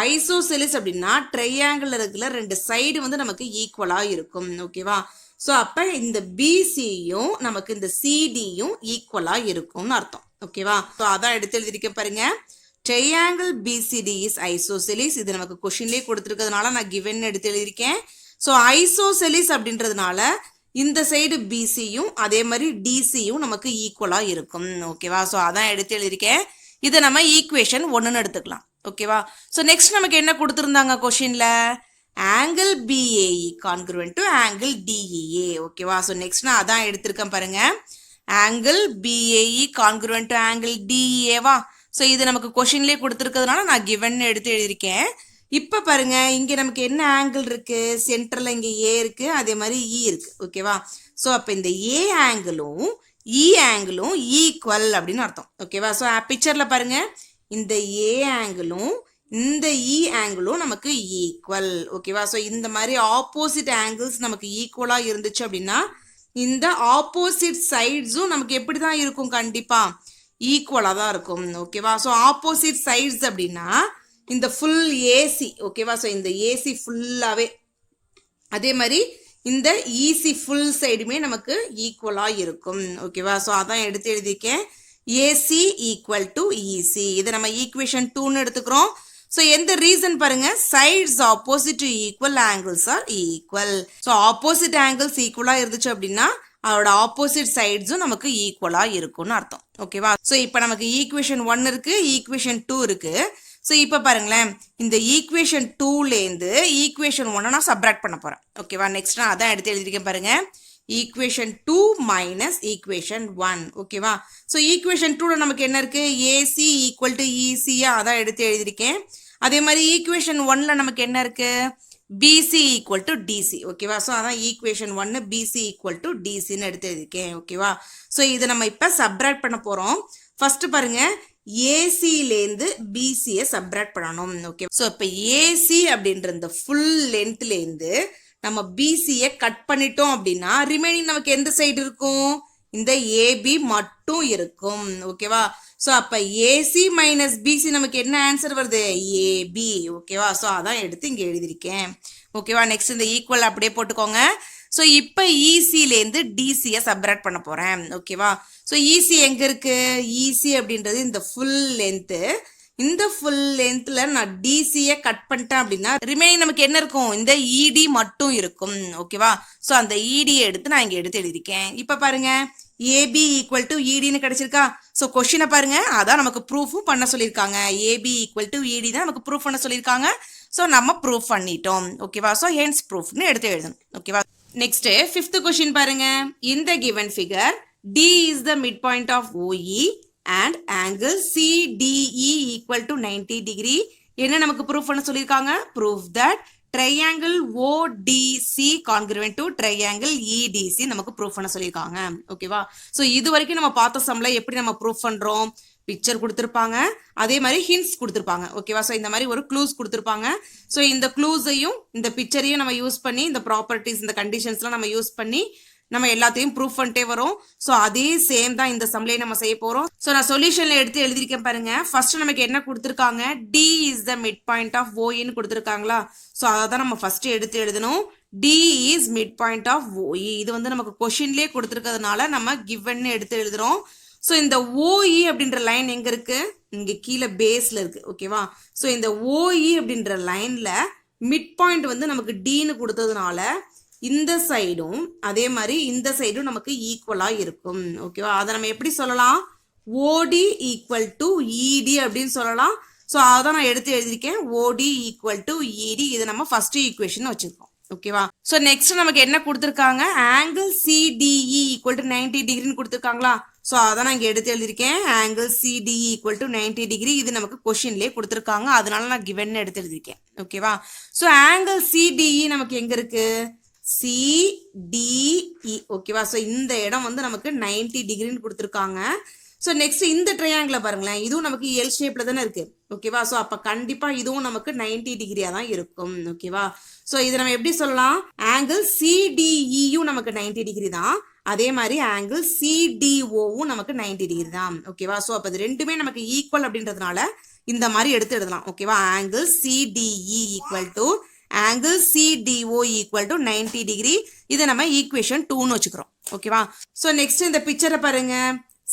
ஐசோசெலிஸ் அப்படின்னா ட்ரையாங்கிள் இருக்கிற ரெண்டு சைடு வந்து நமக்கு ஈக்குவலா இருக்கும். ஓகேவா? ஸோ அப்ப இந்த பிசியும் நமக்கு இந்த சிடியும் ஈக்குவலா இருக்கும்னு அர்த்தம். ஓகேவா? ஸோ அதான் எடுத்து எழுதிருக்கேன் பாருங்க. Triangle BCD is isosceles. இது நமக்கு கொஸ்டின்லேயே கொடுத்துருக்கிறதுனால நான் கிவன் எடுத்து எழுதியிருக்கேன். ஸோ ஐசோசெலிஸ் அப்படின்றதுனால இந்த சைடு பிசியும் அதே மாதிரி டிசியும் நமக்கு ஈக்குவலா இருக்கும். ஓகேவா? ஸோ அதான் எடுத்து எழுதியிருக்கேன். இதை நம்ம ஈக்குவேஷன் 1ன்னு எடுத்துக்கலாம். ஓகேவா? ஸோ நெக்ஸ்ட் நமக்கு என்ன கொடுத்துருந்தாங்க கொஸ்டின்ல? Angle BAE congruent to angle DEA. ஓகேவா? ஸோ நெக்ஸ்ட் நான் அதான் எடுத்திருக்கேன் பாருங்க. Angle BAE congruent to angle டிஇஏவா? ஸோ இது நமக்கு கொஸ்டின்லேயே கொடுத்துருக்கிறதுனால நான் கிவன் எடுத்து எழுதியிருக்கேன். இப்போ பாருங்க இங்கே நமக்கு என்ன ஆங்கிள் இருக்கு? சென்டரில் இங்கே ஏ இருக்கு, அதே மாதிரி இ இருக்கு. ஓகேவா? ஸோ அப்போ இந்த ஏ ஆங்கிளும் இ ஆங்கிளும் ஈக்குவல் அப்படின்னு அர்த்தம். ஓகேவா? ஸோ பிக்சரில் பாருங்க இந்த ஏ ஆங்கிளும் இந்த இ ஆங்கிளும் நமக்கு ஈக்குவல். ஓகேவா? ஸோ இந்த மாதிரி ஆப்போசிட் ஆங்கிள்ஸ் நமக்கு ஈக்குவலா இருந்துச்சு அப்படின்னா இந்த ஆப்போசிட் சைட்ஸும் நமக்கு எப்படி தான் இருக்கும்? கண்டிப்பா ஈக்குவலா தான் இருக்கும். ஓகேவா? ஸோ ஆப்போசிட் சைட்ஸ் அப்படின்னா இந்த ஃபுல் ஏசி. ஓகேவா? ஸோ இந்த ஏசி ஃபுல்லாவே அதே மாதிரி இந்த இசி ஃபுல் சைடுமே நமக்கு ஈக்குவலா இருக்கும். ஓகேவா? ஸோ அதான் எடுத்து எழுதியிருக்கேன். AC equal to EC. இதை நம்ம ஈக்குவேஷன் 2ன்னு எடுத்துக்கிறோம். ஸோ எந்த ரீசன் பாருங்க? Sides opposite to equal angles are equal. So opposite angles ஈக்குவலா இருந்துச்சு அப்படின்னா அதோட ஆப்போசிட் சைட்ஸும் நமக்கு ஈக்குவலா இருக்கும்னு அர்த்தம். ஓகேவா? ஸோ இப்போ நமக்கு ஈக்குவேஷன் 1 இருக்கு, ஈக்குவேஷன் 2 இருக்கு. ஸோ இப்போ பாருங்களேன் இந்த ஈக்குவேஷன் 2லேருந்து ஈக்குவேஷன் 1 நான் சப்ராக்ட் பண்ண போறேன். ஓகேவா? நெக்ஸ்ட் நான் அதான் எடுத்து எழுதியிருக்கேன் பாருங்க. Equation 2 minus equation 1. ஓகேவா? ஸோ ஈக்குவேஷன் 2ல நமக்கு என்ன இருக்கு? ஏசி ஈக்குவல் டு இசியா அதான் எடுத்து எழுதியிருக்கேன். அதே மாதிரி ஈக்குவேஷன் 1ல நமக்கு என்ன இருக்கு? பிசி ஈக்குவல் டு டிசி ஓகேவா. ஸோ அதான் ஈக்குவேஷன் 1 பிசி ஈக்குவல் டு டிசின்னு எடுத்து எழுதிருக்கேன் ஓகேவா. ஸோ இதை நம்ம இப்போ சப்ராக்ட் பண்ண போகிறோம். ஃபர்ஸ்ட் பாருங்க ஏசிலேருந்து பிசியை சப்ராக்ட் பண்ணணும் ஓகே. ஸோ இப்போ ஏசி அப்படின்ற இந்த ஃபுல் லென்த்லேருந்து நம்ம பிசியை கட் பண்ணிட்டோம் அப்படின்னா ரிமைனிங் நமக்கு எந்த சைடு இருக்கும், இந்த ஏபி மட்டும் இருக்கும் ஓகேவா. ஸோ அப்போ ஏசி மைனஸ் பிசி நமக்கு என்ன ஆன்சர் வருது, ஏபி ஓகேவா. ஸோ அதான் எடுத்து இங்கே எழுதியிருக்கேன் ஓகேவா. நெக்ஸ்ட் இந்த ஈக்குவல் அப்படியே போட்டுக்கோங்க. ஸோ இப்போ ஈசிலேருந்து டிசியை சப்ராக்ட் பண்ண போகிறேன் ஓகேவா. ஸோ ஈசி எங்கே இருக்குது, ஈசி அப்படின்றது இந்த ஃபுல் லென்த்து. இந்த ஃபுல் லென்த்தில் நான் டிசியை கட் பண்ணிட்டேன் அப்படின்னா ரிமைனிங் நமக்கு என்ன இருக்கும், இந்த இடி மட்டும் இருக்கும் ஓகேவா. ஸோ அந்த இடியை எடுத்து நான் இங்கே எடுத்து எழுதியிருக்கேன். இப்போ பாருங்க ஏபி ஈக்குவல் டு இடின்னு கிடைச்சிருக்கா. ஸோ கொஸ்டினை பாருங்க, அதான் நமக்கு ப்ரூஃபும் பண்ண சொல்லியிருக்காங்க. ஏபி ஈக்குவல் டு இடி தான் நமக்கு ப்ரூஃப் பண்ண சொல்லியிருக்காங்க. ஸோ நம்ம ப்ரூஃப் பண்ணிட்டோம் ஓகேவா. ஸோ ஹென்ஸ் ப்ரூஃப்னு எடுத்து எழுதணும் ஓகேவா. நெக்ஸ்ட் ஃபிஃப்த் கொஸ்டின் பாருங்க. In the given figure, D is the midpoint of OE and angle CDE equal to 90 degree. என்ன நமக்கு ப்ரூஃப் பண்ண சொல்லியிருக்காங்க, prove that triangle ODC congruent to triangle EDC நமக்கு ப்ரூஃப் பண்ண சொல்லியிருக்காங்க ஓகேவா. ஸோ இது வரைக்கும் நம்ம பார்த்த சம்ல எப்படி நம்ம ப்ரூஃப் பண்றோம், பிக்சர் கொடுத்துருப்பாங்க, அதே மாதிரி ஹிண்ட்ஸ் கொடுத்துருப்பாங்க ஓகேவா. ஸோ இந்த மாதிரி ஒரு க்ளூஸ் கொடுத்துருப்பாங்க. ஸோ இந்த க்ளூஸையும் இந்த பிக்சரையும் நம்ம யூஸ் பண்ணி இந்த ப்ராப்பர்ட்டிஸ் இந்த கண்டிஷன்ஸ்லாம் நம்ம யூஸ் பண்ணி நம்ம எல்லாத்தையும் ப்ரூஃப் பண்ணிட்டே வரோம். ஸோ அதே சேம் தான் இந்த சம்லேயே நம்ம செய்ய போகிறோம். ஸோ நான் சொல்யூஷனில் எடுத்து எழுதியிருக்கேன் பாருங்க. ஃபர்ஸ்ட் நமக்கு என்ன கொடுத்துருக்காங்க, D is the mid point of ஓஇன்னு கொடுத்துருக்காங்களா. ஸோ அதை தான் நம்ம ஃபர்ஸ்ட் எடுத்து எழுதணும். D is mid point of OE. இது வந்து நமக்கு கொஷின்லேயே கொடுத்துருக்கிறதுனால நம்ம கிவன்னு எடுத்து எழுதுறோம். ஸோ இந்த ஓஇ அப்படின்ற லைன் எங்க இருக்கு, இங்க கீழே பேஸ்ல இருக்கு ஓகேவா. ஸோ இந்த ஓஇ அப்படின்ற லைன்ல மிட் பாயிண்ட் வந்து நமக்கு டின்னு கொடுத்ததுனால இந்த சைடும் அதே மாதிரி இந்த சைடும் நமக்கு ஈக்குவலா இருக்கும் ஓகேவா. அதை நம்ம எப்படி சொல்லலாம், ஓடி ஈக்குவல் டு இடி அப்படின்னு சொல்லலாம். ஸோ அதான் நான் எடுத்து எழுதியிருக்கேன், ஓடி ஈக்குவல் டு இடி. இதை நம்ம ஃபர்ஸ்ட் ஈக்குவேஷன் வச்சிருக்கோம் ஓகேவா. ஸோ நெக்ஸ்ட் நமக்கு என்ன கொடுத்துருக்காங்க, ஆங்கிள் சிடிஇ ஈக்குவல் டு 90 டிகிரின்னு கொடுத்துருக்காங்களா. ஸோ அதான் நான் இங்கே எடுத்து எழுதியிருக்கேன், angle CDE equal to 90 degree. இது நமக்கு கொஷின்லேயே கொடுத்துருக்காங்க, அதனால நான் கிவன் எடுத்து எழுதியிருக்கேன் ஓகேவா. ஸோ ஆங்கிள் சிடிஇ நமக்கு எங்க இருக்கு, சிடிஇ ஓகேவா. ஸோ இந்த இடம் வந்து நமக்கு 90 டிகிரின்னு கொடுத்துருக்காங்க. ஸோ நெக்ஸ்ட் இந்த ட்ரையாங்கிளை பாருங்களேன், இதுவும் நமக்கு எல் ஷேப்ல தானே இருக்கு ஓகேவா. ஸோ அப்போ கண்டிப்பா இதுவும் நமக்கு 90 டிகிரியா தான் இருக்கும் ஓகேவா. ஸோ இதை நம்ம எப்படி சொல்லலாம், ஆங்கிள் சிடிஇயும் நமக்கு 90 டிகிரி தான், அதே மாதிரி ஆங்கிள் சிடிஓவும் நமக்கு 90 டிகிரி தான் ஓகேவா. ஸோ அப்போ இது ரெண்டுமே நமக்கு ஈக்குவல் அப்படின்றதுனால இந்த மாதிரி எடுத்து எழுதலாம் ஓகேவா. Angle CDE equal to angle CDO equal to 90 degree. இதை நம்ம ஈக்குவேஷன் 2ன்னு வச்சுக்கிறோம் ஓகேவா. ஸோ நெக்ஸ்ட் இந்த பிக்சரை பாருங்க,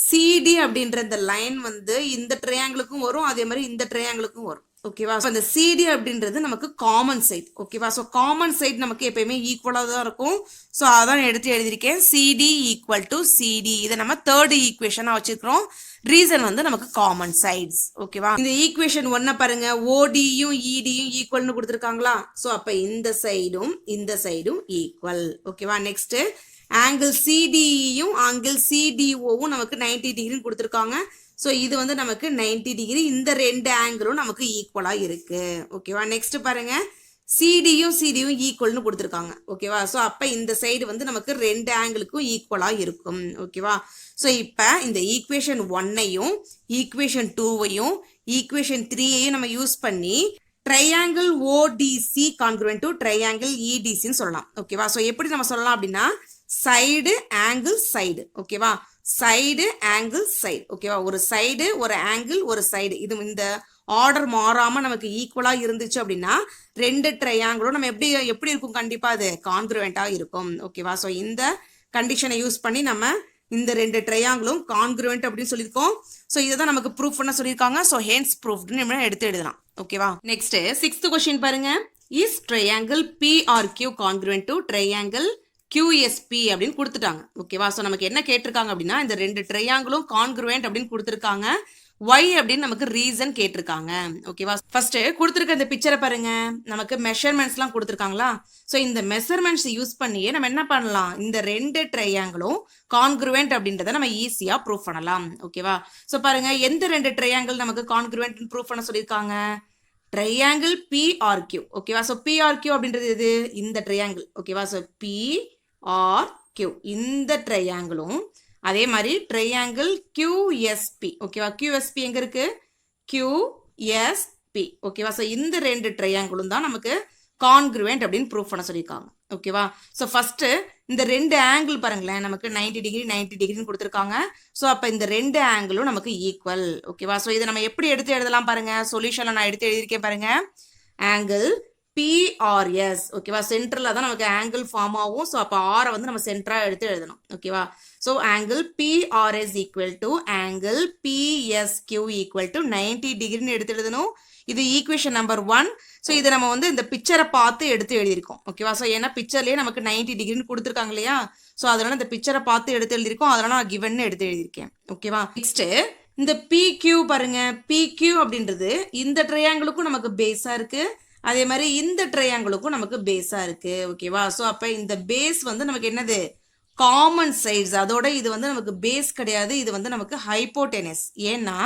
சிடி அப்படின்ற இந்த லைன் வந்து இந்த ட்ரையாங்கிளுக்கும் வரும், அதே மாதிரி இந்த ட்ரையாங்கிளுக்கும் வரும் ஓகேவா. இந்த சிடி அப்படின்றது நமக்கு காமன் சைட் ஓகேவா. ஸோ காமன் சைட் நமக்கு எப்பயுமே ஈக்குவலாக தான் இருக்கும். ஸோ அதான் எடுத்து எழுதியிருக்கேன், சிடி ஈக்குவல் டு சிடி. இதை நம்ம தேர்ட் ஈக்குவேஷனாக வச்சிருக்கிறோம். ரீசன் வந்து நமக்கு காமன் சைட்ஸ் ஓகேவா. இந்த ஈக்குவேஷன் 1 பாருங்க, ஓடியும் இடியும் ஈக்குவல்னு கொடுத்துருக்காங்களா. ஸோ அப்போ இந்த சைடும் ஈக்குவல் ஓகேவா. நெக்ஸ்ட் ஆங்கிள் சிடியும் ஆங்கிள் சிடிஓவும் நமக்கு 90 டிகிரின்னு கொடுத்துருக்காங்க. ஸோ இது வந்து நமக்கு 90 டிகிரி. இந்த ரெண்டு ஆங்கிளும் நமக்கு ஈக்குவலா இருக்கு ஓகேவா. நெக்ஸ்ட் பாருங்க, சிடியும் ஈக்குவல்னு கொடுத்துருக்காங்க ஓகேவா. ஸோ அப்போ இந்த சைடு வந்து நமக்கு ரெண்டு ஆங்கிளுக்கும் ஈக்குவலா இருக்கும் ஓகேவா. ஸோ இப்போ இந்த ஈக்குவேஷன் 1ஐயும் ஈக்குவேஷன் 2வையும் ஈக்குவேஷன் 3ஐயும் நம்ம யூஸ் பண்ணி ட்ரையாங்கிள் ஓடிசி கான்க்ருவென்ட் டு ட்ரையாங்கிள் இடிசின்னு சொல்லலாம் ஓகேவா. ஸோ எப்படி நம்ம சொல்லலாம் அப்படின்னா, சைடு ஆங்கிள் சைடு ஓகேவா, சைடு ஆங்கிள் சைடு ஓகேவா. ஒரு சைடு ஒரு ஆங்கிள் ஒரு சைடு, இது இந்த ஆர்டர் மாறாம நமக்கு ஈக்குவலா இருந்துச்சு அப்படின்னா ரெண்டு ட்ரையாங்கிளும் நம்ம எப்படி இருக்கும், கண்டிப்பா அது கான்க்ருவெண்டா இருக்கும் ஓகேவா. ஸோ இந்த கண்டிஷனை யூஸ் பண்ணி நம்ம இந்த ரெண்டு ட்ரையாங்கிளும் கான்க்ருவெண்ட் அப்படின்னு சொல்லியிருக்கோம். ஸோ இதை தான் நமக்கு ப்ரூஃப் பண்ண சொல்லியிருக்காங்க. ஸோ ஹென்ஸ் ப்ரூஃப்னு நம்ம எடுத்து எழுதலாம் ஓகேவா. நெக்ஸ்ட் 6th கொஸ்டின் பாருங்க, is triangle PRQ congruent to triangle QSP அப்படின்னு கொடுத்துட்டாங்க ஓகேவா. ஸோ நமக்கு என்ன கேட்டிருக்காங்க அப்படின்னா, இந்த ரெண்டு ட்ரையாங்கிளும் கான்க்ருவெண்ட் அப்படின்னு கொடுத்துருக்காங்க. ஒய் அப்படின்னு நமக்கு ரீசன் கேட்டிருக்காங்க ஓகேவா. ஃபர்ஸ்ட் கொடுத்துருக்க இந்த பிக்சரை பாருங்க, நமக்கு மெஷர்மெண்ட்ஸ்லாம் கொடுத்துருக்காங்களா. ஸோ இந்த மெஷர்மெண்ட்ஸ் யூஸ் பண்ணியே நம்ம என்ன பண்ணலாம், இந்த ரெண்டு ட்ரையாங்கிளும் கான்க்ருவெண்ட் அப்படின்றத நம்ம ஈஸியா ப்ரூவ் பண்ணலாம் ஓகேவா. ஸோ பாருங்க, எந்த ரெண்டு ட்ரையாங்கிள் நமக்கு கான்க்ருவெண்ட் ப்ரூவ் பண்ண சொல்லியிருக்காங்க, ட்ரையாங்கிள் பிஆர்கியூ. ஓகேவா? ஸோ பிஆர்கியூ அப்படின்றது எது? இந்த ட்ரையாங்கிள். ஓகேவா? ஸோ பிஆர்கியூ இந்த ட்ரையாங்கிளும் அதே மாதிரி ட்ரையாங்கிள் கியூஎஸ்பி. ஓகேவா? கியூஎஸ்பி எங்க இருக்கு? கியூஎஸ்பி. ஓகேவா? ஸோ இந்த ரெண்டு ட்ரையாங்கிளும் தான் நமக்கு கான்க்ருவெண்ட் அப்படின்னு ப்ரூவ் பண்ண சொல்லியிருக்காங்க. ஓகேவா? ஸோ ஃபர்ஸ்ட் இந்த ரெண்டு ஆங்கிள் பாருங்களேன், நமக்கு 90 டிகிரி 90 டிகிரின்னு கொடுத்துருக்காங்க. ஸோ அப்போ இந்த ரெண்டு ஆங்கிளும் நமக்கு ஈக்குவல். ஓகேவா? ஸோ இதை நம்ம எப்படி எடுத்து எழுதலாம் பாருங்க. சொல்யூஷன்ல நான் எடுத்து எழுதியிருக்கேன் பாருங்க. Angle BRS. ஓகேவா? சென்டர்ல தான் நமக்கு ஆங்கிள் ஃபார்ம் ஆகும். ஸோ அப்போ ஆரை வந்து நம்ம சென்டரா எடுத்து எழுதணும். ஓகேவா? So angle PRS equal to angle PSQ equal to 90 டிகிரின்னு எடுத்து எழுதணும். இது ஈக்குவேஷன் நம்பர் 1. ஸோ இதை நம்ம வந்து இந்த பிக்சரை பார்த்து எடுத்து எழுதியிருக்கோம். ஓகேவா? ஸோ ஏன்னா பிக்சர்லேயே நமக்கு 90 டிகிரின்னு கொடுத்துருக்காங்க இல்லையா? ஸோ அதனால இந்த பிக்சரை பார்த்து எடுத்து எழுதியிருக்கோம். அதனால நான் கிவன் எடுத்து எழுதியிருக்கேன். ஓகேவா? நெக்ஸ்ட் இந்த பிக்யூ பாருங்க. பிக்யூ அப்படின்றது இந்த ட்ரையாங்கிளுக்கும் நமக்கு பேஸா இருக்கு, அதே மாதிரி இந்த ட்ரையாங்கிளுக்கும் நமக்கு பேஸா இருக்கு. ஓகேவா? ஸோ அப்போ இந்த பேஸ் வந்து நமக்கு என்னது? Common sides. அதோட இது வந்து நமக்கு பேஸ் கிடையாது, இது வந்து நமக்கு ஹைப்போடெனஸ். ஏன்னா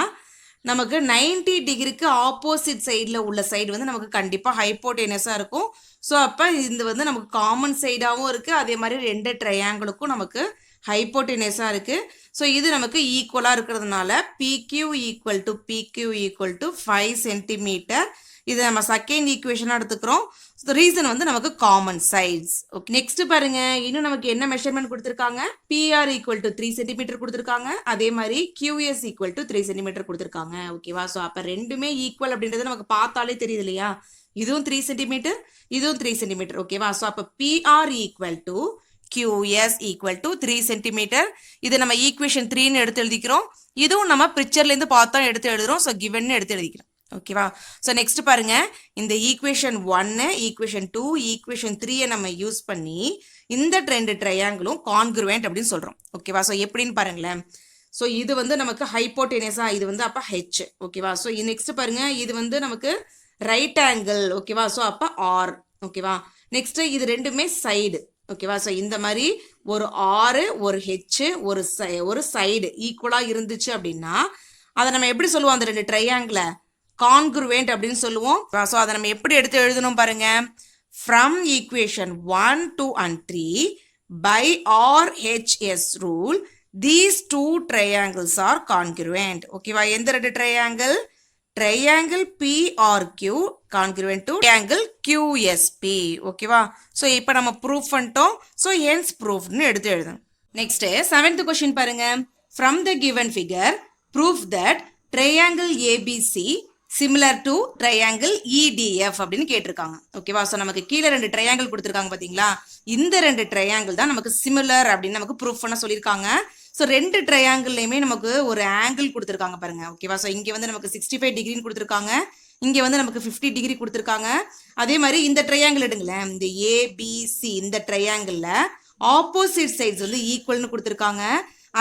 நமக்கு 90 டிகிரிக்கு ஆப்போசிட் சைடில் உள்ள சைடு வந்து நமக்கு கண்டிப்பாக ஹைப்போடெனஸாக இருக்கும். ஸோ அப்போ இது வந்து நமக்கு காமன் சைடாகவும் இருக்குது, அதே மாதிரி ரெண்டு ட்ரையாங்கிளுக்கும் நமக்கு ஹைப்போடெனஸாக இருக்குது. ஸோ இது நமக்கு ஈக்குவலாக இருக்கிறதுனால பிக்யூ ஈக்குவல் டு 5 சென்டிமீட்டர். இதை நம்ம செகண்ட் ஈக்குவேஷனாக எடுத்துக்கிறோம். ரீசன் வந்து நமக்கு காமன் சைட்ஸ். ஓகே, நெக்ஸ்ட் பாருங்க. இன்னும் நமக்கு என்ன மெஷர்மெண்ட் கொடுத்துருக்காங்க? பிஆர் ஈக்குவல் டு 3 சென்டிமீட்டர் கொடுத்துருக்காங்க, அதே மாதிரி கியூஎஸ் ஈக்குவல் டு 3 சென்டிமீட்டர் கொடுத்துருக்காங்க. ஓகேவா? ஸோ அப்போ ரெண்டுமே ஈக்குவல் அப்படின்றது நமக்கு பார்த்தாலே தெரியுது இல்லையா? இதுவும் 3 சென்டிமீட்டர், இதுவும் 3 சென்டிமீட்டர். ஓகேவா? ஸோ அப்போ PR equal to QS equal to 3 centimetre. இதை நம்ம ஈக்குவேஷன் 3ன்னு எடுத்து எழுதிக்கிறோம். இதுவும் நம்ம பிக்சர்லேருந்து பார்த்தா எடுத்து எழுதுறோம். ஸோ கிவன் எடுத்து எழுதிக்கிறோம். ஓகேவா? ஸோ நெக்ஸ்ட் பாருங்க. இந்த ஈக்குவேஷன் 1, ஈக்குவேஷன் 2, ஈக்குவேஷன் 3 நம்ம யூஸ் பண்ணி இந்த ரெண்டு ட்ரையாங்கிளும் கான்க்ருவெண்ட் அப்படின்னு சொல்றோம். ஓகேவா? ஸோ எப்படின்னு பாருங்களேன். ஸோ இது வந்து நமக்கு ஹைப்போடெனஸா, இது வந்து அப்போ ஹெச். ஓகேவா? ஸோ நெக்ஸ்ட் பாருங்க. இது வந்து நமக்கு ரைட் ஆங்கிள். ஓகேவா? ஸோ அப்போ ஆர். ஓகேவா? நெக்ஸ்ட் இது ரெண்டுமே சைடு. ஓகேவா? ஸோ இந்த மாதிரி ஒரு ஆறு ஒரு ஹெச் ஒரு சைடு ஈக்குவலாக இருந்துச்சு அப்படின்னா அதை நம்ம எப்படி சொல்லுவோம்? அந்த ரெண்டு ட்ரையாங்கிளை கான்க்ருவெண்ட் அப்படின்னு சொல்லுவோம். ஸோ அதை நம்ம எப்படி எடுத்து எழுதணும் பாருங்க. From equation 1, 2 and 3 by RHS rule these two triangles are congruent. ஓகேவா? எந்த ரெண்டு triangle? Triangle PRQ congruent to triangle QSP. ஓகேவா? ஸோ இப்போ நம்ம ப்ரூஃப் பண்ணிட்டோம். ஸோ hence ப்ரூஃப்னு எடுத்து எழுதணும். நெக்ஸ்ட் 7th கொஸ்டின் பாருங்க. From the given figure prove that triangle ABC similar to triangle EDF அப்படின்னு கேட்டிருக்காங்க. ஓகேவா? ஸோ நமக்கு கீழே ரெண்டு ட்ரையாங்கிள் கொடுத்துருக்காங்க பார்த்தீங்களா? இந்த ரெண்டு ட்ரையாங்கிள் தான் நமக்கு சிமிலர் அப்படின்னு நமக்கு ப்ரூஃப் பண்ண சொல்லியிருக்காங்க. ஸோ ரெண்டு ட்ரையாங்கிள்லையுமே நமக்கு ஒரு ஆங்கிள் கொடுத்துருக்காங்க பாருங்க. ஓகேவா? ஸோ இங்கே வந்து நமக்கு 65 டிகிரின்னு கொடுத்துருக்காங்க, இங்கே வந்து நமக்கு 50 டிகிரி கொடுத்துருக்காங்க. அதே மாதிரி இந்த ட்ரையாங்கிள் எடுங்களேன். இந்த ஏபிசி இந்த ட்ரையாங்கிளில் ஆப்போசிட் சைட்ஸ் வந்து ஈக்குவல்னு கொடுத்துருக்காங்க.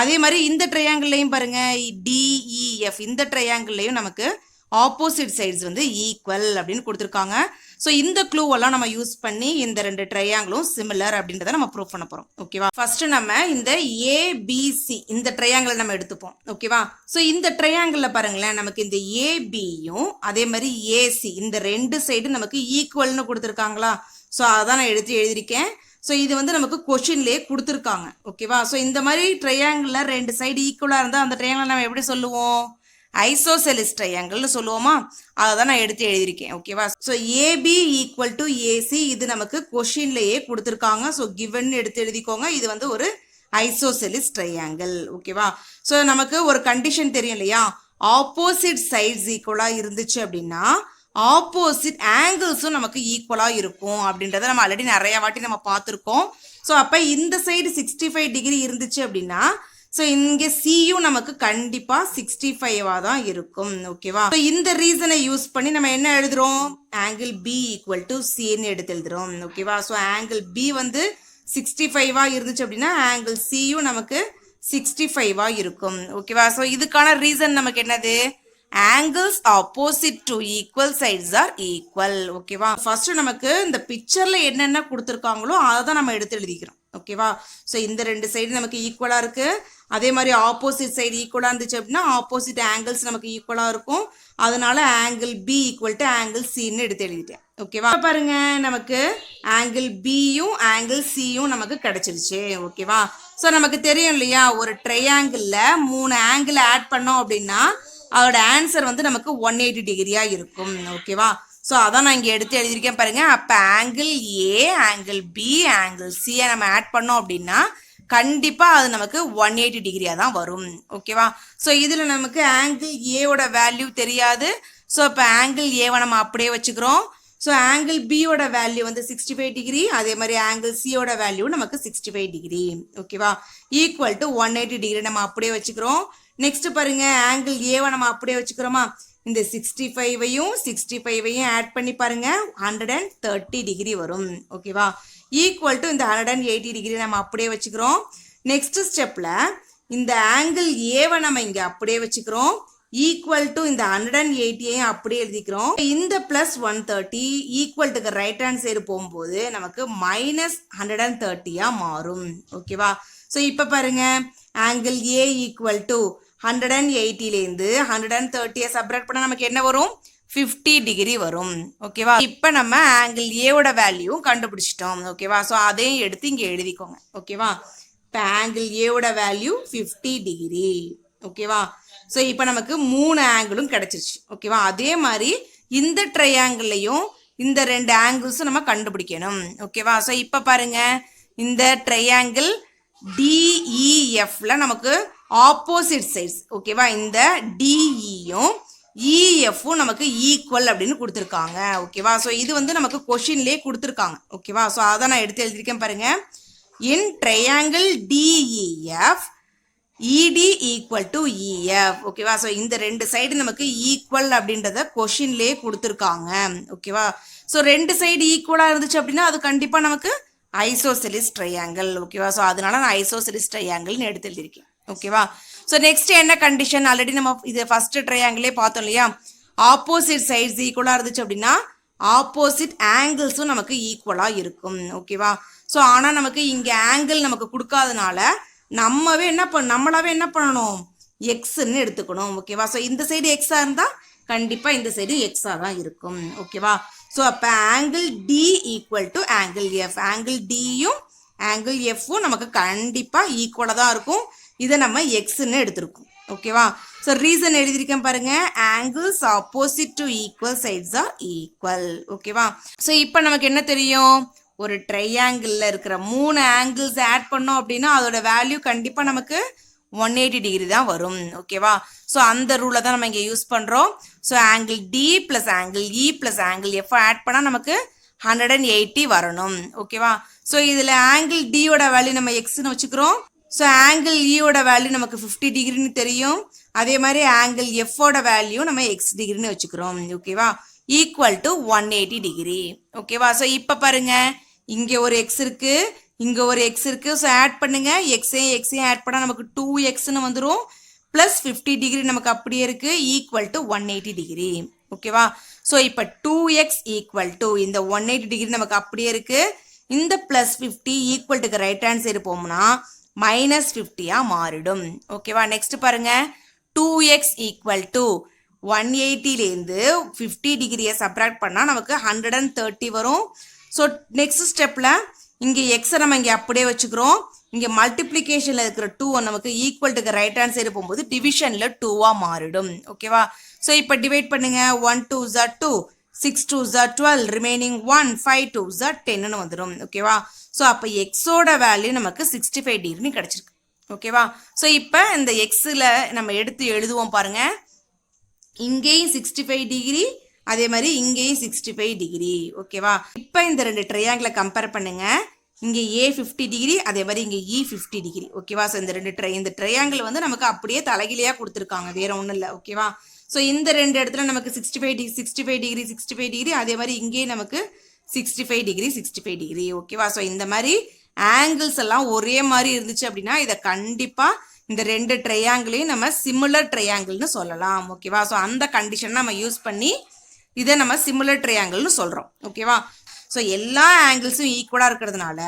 அதே மாதிரி இந்த ட்ரையாங்கிள்லையும் பாருங்க டிஇஎஃப் இந்த ட்ரையாங்கிள்லையும் நமக்கு ஆப்போசிட் சைட்ஸ் வந்து ஈக்குவல் அப்படின்னு கொடுத்துருக்காங்க. ஸோ இந்த க்ளூவெல்லாம் நம்ம யூஸ் பண்ணி இந்த ரெண்டு ட்ரையாங்கிளும் சிமிலர் அப்படின்றத நம்ம ப்ரூவ் பண்ண போகிறோம். ஓகேவா? ஃபர்ஸ்ட் நம்ம இந்த ஏபிசி இந்த ட்ரையாங்கிளை நம்ம எடுத்துப்போம். ஓகேவா? ஸோ இந்த ட்ரையாங்கிளில் பாருங்களேன், நமக்கு இந்த ஏபியும் அதே மாதிரி ஏசி இந்த ரெண்டு சைடு நமக்கு ஈக்குவல்னு கொடுத்துருக்காங்களா? ஸோ அதான் நான் எடுத்து எழுதியிருக்கேன். ஸோ இது வந்து நமக்கு கொஷின்லேயே கொடுத்துருக்காங்க. ஓகேவா? ஸோ இந்த மாதிரி ட்ரையாங்கிளில் ரெண்டு சைடு ஈக்குவலாக இருந்தால் அந்த ட்ரையாங்கிள் நம்ம எப்படி சொல்லுவோம்? ஐசோசெலிஸ் ட்ரையாங்கிள்னு சொல்லுவோமா? அதை தான் நான் எடுத்து எழுதியிருக்கேன். ஓகேவா? So AB equal to AC இது நமக்கு கொஷின்லேயே கொடுத்துருக்காங்க. ஸோ கிவன் எடுத்து எழுதிக்கோங்க. இது வந்து ஒரு ஐசோசெலிஸ் ட்ரையாங்கிள். ஓகேவா? ஸோ நமக்கு ஒரு கண்டிஷன் தெரியும் இல்லையா? ஆப்போசிட் சைட்ஸ் ஈக்குவலாக இருந்துச்சு அப்படின்னா ஆப்போசிட் ஆங்கிள்ஸும் நமக்கு ஈக்குவலாக இருக்கும் அப்படின்றத நம்ம ஆல்ரெடி நிறைய வாட்டி நம்ம பார்த்துருக்கோம். ஸோ அப்போ இந்த சைடு 65 டிகிரி இருந்துச்சு அப்படின்னா ஸோ இங்கே சியும் நமக்கு கண்டிப்பாக 65 தான் இருக்கும். ஓகேவா? ஸோ இந்த ரீசனை யூஸ் பண்ணி நம்ம என்ன எழுதுறோம்? ஆங்கிள் பி ஈக்குவல் டு சின்னு எடுத்து எழுதுறோம். ஓகேவா? ஸோ ஆங்கிள் பி வந்து 65 இருந்துச்சு அப்படின்னா ஆங்கிள் சியும் நமக்கு 65 இருக்கும். ஓகேவா? ஸோ இதுக்கான ரீசன் நமக்கு என்னது? angles opposite to equal sides are equal. ஓகேவா? ஃபர்ஸ்ட் நமக்கு இந்த பிக்சர்ல என்னென்ன கொடுத்துருக்காங்களோ அதை தான் நம்ம எடுத்து எழுதிக்கிறோம். ஓகேவா. ஸோ இந்த ரெண்டு சைடு நமக்கு ஈக்குவலாக இருக்குது. அதே மாதிரி ஆப்போசிட் சைடு ஈக்குவலாக இருந்துச்சு அப்படின்னா ஆப்போசிட் ஆங்கிள்ஸ் நமக்கு ஈக்குவலாக இருக்கும். அதனால angle B equal to angle சின்னு எடுத்து எழுதிட்டேன். ஓகேவா. பாருங்க நமக்கு ஆங்கிள் பியும் ஆங்கிள் சியும் நமக்கு கிடைச்சிருச்சு. ஓகேவா. ஸோ நமக்கு தெரியும் இல்லையா, ஒரு ட்ரையாங்கிளில் 3 ஆங்கிள் ஆட் பண்ணோம் அப்படின்னா அதோட ஆன்சர் வந்து நமக்கு 180 டிகிரியாக இருக்கும். ஓகேவா. ஸோ அதான் நான் இங்கே எடுத்து எழுதியிருக்கேன் பாருங்க. அப்போ angle A, angle B, angle சியை நம்ம ஆட் பண்ணோம் அப்படின்னா கண்டிப்பாக அது நமக்கு 180 டிகிரியாக தான் வரும். ஓகேவா. ஸோ இதில் நமக்கு ஆங்கிள் ஏவோட வேல்யூ தெரியாது. ஸோ இப்போ ஆங்கிள் ஏவை நம்ம அப்படியே வச்சுக்கிறோம். ஸோ ஆங்கிள் பியோட வேல்யூ வந்து 65 டிகிரி. அதே மாதிரி ஆங்கிள் சியோட வேல்யூ நமக்கு 65 டிகிரி. ஓகேவா. ஈக்குவல் டு 180 டிகிரி நம்ம அப்படியே வச்சுக்கிறோம். நெக்ஸ்ட் பாருங்க, ஆங்கிள் ஏவை நம்ம அப்படியே வச்சுக்கிறோமா. இந்த 65வையும் 65வையும் ஆட் பண்ணி பாருங்க 130 டிகிரி வரும். ஓகேவா. ஈக்குவல் டு இந்த 180 டிகிரி நம்ம அப்படியே வச்சுக்கிறோம். நெக்ஸ்ட் ஸ்டெப்ல இந்த ஆங்கிள் ஏவை நம்ம இங்க அப்படியே வச்சுக்கிறோம். ஈக்குவல் டு இந்த 180ஐயும் அப்படியே எழுதிக்கிறோம். இந்த plus 130 equal to right hand side போகும்போது நமக்கு மைனஸ் 130 மாறும். ஓகேவா. ஸோ இப்போ பாருங்க, ஆங்கிள் ஏ ஈக்குவல் டு 180லேருந்து 130 சப்ராக்ட் பண்ணால் நமக்கு என்ன வரும், 50 டிகிரி வரும். ஓகேவா. இப்போ நம்ம ஆங்கிள் ஏவோட வேல்யூ கண்டுபிடிச்சிட்டோம். ஓகேவா. ஸோ அதையும் எடுத்து இங்கே எழுதிக்கோங்க. ஓகேவா. இப்போ ஆங்கிள் ஏவோட வேல்யூ 50 டிகிரி. ஓகேவா. ஸோ இப்போ நமக்கு 3 ஆங்கிளும் கிடைச்சிருச்சு. ஓகேவா. அதே மாதிரி இந்த ட்ரையாங்கிள்லையும் இந்த 2 ஆங்கிள்ஸும் நம்ம கண்டுபிடிக்கணும். ஓகேவா. ஸோ இப்போ பாருங்க, இந்த ட்ரையாங்கிள் டிஇஎஃப்ல நமக்கு ஆப்போசிட் சைட்ஸ். ஓகேவா. இந்த டிஇயும் இஎஃப்பும் நமக்கு ஈக்குவல் அப்படின்னு கொடுத்துருக்காங்க. ஓகேவா. ஸோ இது வந்து நமக்கு கொஷின்லேயே கொடுத்துருக்காங்க. ஓகேவா. ஸோ அதை நான் எடுத்து எழுதியிருக்கேன் பாருங்க. இன் triangle DEF ED equal to EF. ஓகேவா. ஸோ இந்த 2 சைடு நமக்கு ஈக்குவல் அப்படின்றத கொஷின்லேயே கொடுத்துருக்காங்க. ஓகேவா. ஸோ 2 சைடு ஈக்குவலாக இருந்துச்சு அப்படின்னா அது கண்டிப்பாக நமக்கு ஐசோசெலிஸ் ட்ரையாங்கிள். ஓகேவா. ஸோ அதனால நான் ஐசோசெலிஸ் ட்ரையாங்கிள்னு எடுத்து எழுதியிருக்கேன். ஓகேவா. ஸோ நெக்ஸ்ட் என்ன கண்டிஷன், ஆல்ரெடி நம்ம இது ஃபர்ஸ்ட் ட்ரையாங்கிளே பார்த்தோம் இல்லையா. ஆப்போசிட் சைட்ஸ் ஈக்குவலாக இருந்துச்சு அப்படின்னா ஆப்போசிட் ஆங்கிள்ஸும் நமக்கு ஈக்குவலாக இருக்கும். ஓகேவா. ஸோ ஆனால் நமக்கு இங்கே ஆங்கிள் நமக்கு கொடுக்காதனால நம்மளாவே என்ன பண்ணணும், எக்ஸ்ன்னு எடுத்துக்கணும். ஓகேவா. ஸோ இந்த சைடு எக்ஸாக இருந்தால் கண்டிப்பாக இந்த சைடு எக்ஸாக தான் இருக்கும். ஓகேவா. ஸோ அப்போ angle D equal to angle F. Angle டியும் ஆங்கிள் எஃப்பும் நமக்கு கண்டிப்பாக ஈக்குவலாக தான் இருக்கும். இதை நம்ம எக்ஸ்ன்னு எடுத்துருக்கோம். ஓகேவா. ஸோ ரீசன் எழுதியிருக்கேன் பாருங்க, angles opposite to equal sides are equal. ஓகேவா. ஸோ இப்போ நமக்கு என்ன தெரியும், ஒரு ட்ரையாங்கிளில் இருக்கிற 3 ஆங்கிள்ஸ் ஆட் பண்ணோம் அப்படின்னா அதோட வேல்யூ கண்டிப்பாக நமக்கு 180 டிகிரி தான் வரும். ஓகேவா. ஸோ அந்த ரூலை தான் நம்ம இங்கே யூஸ் பண்ணுறோம். So angle D plus angle E plus angle F add பண்ணால் நமக்கு 180 வரணும். ஓகேவா. ஸோ இதில் ஆங்கிள் டியோட வேல்யூ நம்ம எக்ஸ்ன்னு வச்சுக்கிறோம். ஸோ ஆங்கிள் இயோட வேல்யூ நமக்கு 50 டிகிரின்னு தெரியும். அதே மாதிரி ஆங்கிள் எஃபோட வேல்யூ நம்ம எக்ஸ் டிகிரின்னு வச்சுக்கிறோம். ஓகேவா. Equal to 180 degree. ஓகேவா. ஸோ இப்போ பாருங்க, இங்கே ஒரு எக்ஸ் இருக்கு, இங்கே ஒரு எக்ஸ் இருக்கு. ஸோ ஆட் பண்ணுங்க, எக்ஸையும் ஆட் பண்ணால் நமக்கு 2xன்னு வந்துடும். ப்ளஸ் 50 டிகிரி நமக்கு அப்படியே இருக்கு, ஈக்குவல் டு 180 டிகிரி. ஓகேவா. ஸோ இப்போ 2x ஈக்குவல் டு இந்த 180 டிகிரி நமக்கு அப்படியே இருக்கு. இந்த plus 50 equal to right hand side போகும்னா மைனஸ் 50 மாறிடும். ஓகேவா. நெக்ஸ்ட் பாருங்க, 2x ஈக்குவல் டு 180லேருந்து 50 டிகிரியை சப்ராக்ட் பண்ணால் நமக்கு 130 வரும். ஸோ நெக்ஸ்ட் ஸ்டெப்பில் இங்கே எக்ஸை நம்ம இங்கே அப்படியே வச்சுக்கிறோம். இங்கே மல்டிப்ளிகேஷனில் இருக்கிற 2 நமக்கு equal to right hand side போகும்போது டிவிஷனில் 2 மாறிடும். ஓகேவா. ஸோ இப்போ டிவைட் பண்ணுங்க, 1 2 2, 6 2 12, ரிமைனிங் 1, 5 2 10ன்னு வந்துடும். ஓகேவா. ஸோ அப்போ எக்ஸோட வேல்யூ நமக்கு 65 டிகிரின்னு கிடச்சிருக்கு. ஓகேவா. ஸோ இப்போ இந்த எக்ஸில் நம்ம எடுத்து எழுதுவோம் பாருங்க. இங்கேயும் 65 டிகிரி, அதே மாதிரி இங்கேயும் 65 டிகிரி. ஓகேவா. இப்போ இந்த 2 ட்ரையாங்கிளை கம்பேர் பண்ணுங்க. இங்கே ஏ 50 டிகிரி, அதே மாதிரி இங்கே இ 50 டிகிரி. ஓகேவா. ஸோ இந்த ட்ரையாங்கிள் வந்து நமக்கு அப்படியே தலைகிலையாக கொடுத்துருக்காங்க, வேற ஒன்றும் இல்லை. ஓகேவா. ஸோ இந்த 2 இடத்துல நமக்கு 65 டிகிரி, அதே மாதிரி இங்கேயும் நமக்கு 65 டிகிரி. ஓகேவா. ஸோ இந்த மாதிரி ஆங்கிள்ஸ் எல்லாம் ஒரே மாதிரி இருந்துச்சு அப்படின்னா இதை கண்டிப்பாக இந்த 2 ட்ரையாங்கிளையும் நம்ம சிமிலர் ட்ரையாங்கிள்னு சொல்லலாம். ஓகேவா. ஸோ அந்த கண்டிஷன் நம்ம யூஸ் பண்ணி இதை நம்ம சிமிலர் ட்ரையாங்கிள்னு சொல்கிறோம். ஓகேவா. ஸோ எல்லா ஆங்கிள்ஸும் ஈக்குவலாக இருக்கிறதுனால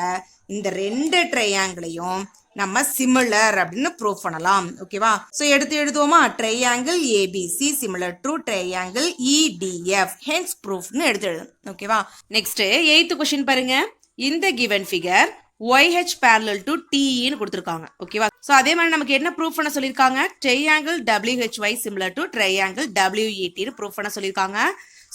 இந்த ரெண்டு ட்ரையாங்கிளையும் நம்ம சிமிலர் அப்படின்னு ப்ரூவ் பண்ணலாம். ஓகேவா? ஸோ எடுத்து எழுதுவோமா? Triangle ABC similar to triangle EDF hence ப்ரூஃப்னு எடுத்து எழுதணும். ஓகேவா? நெக்ஸ்ட் 8th கொஸ்டின் பாருங்க. இந்த given figure YH parallel to TE கொடுத்திருக்காங்க. ஓகேவா? சோ அதே மாதிரி நமக்கு என்ன ப்ரூஃப் பண்ண சொல்லிருக்காங்க? triangle WHY similar to triangle WET னு ப்ரூஃப் பண்ண சொல்லிருக்காங்க.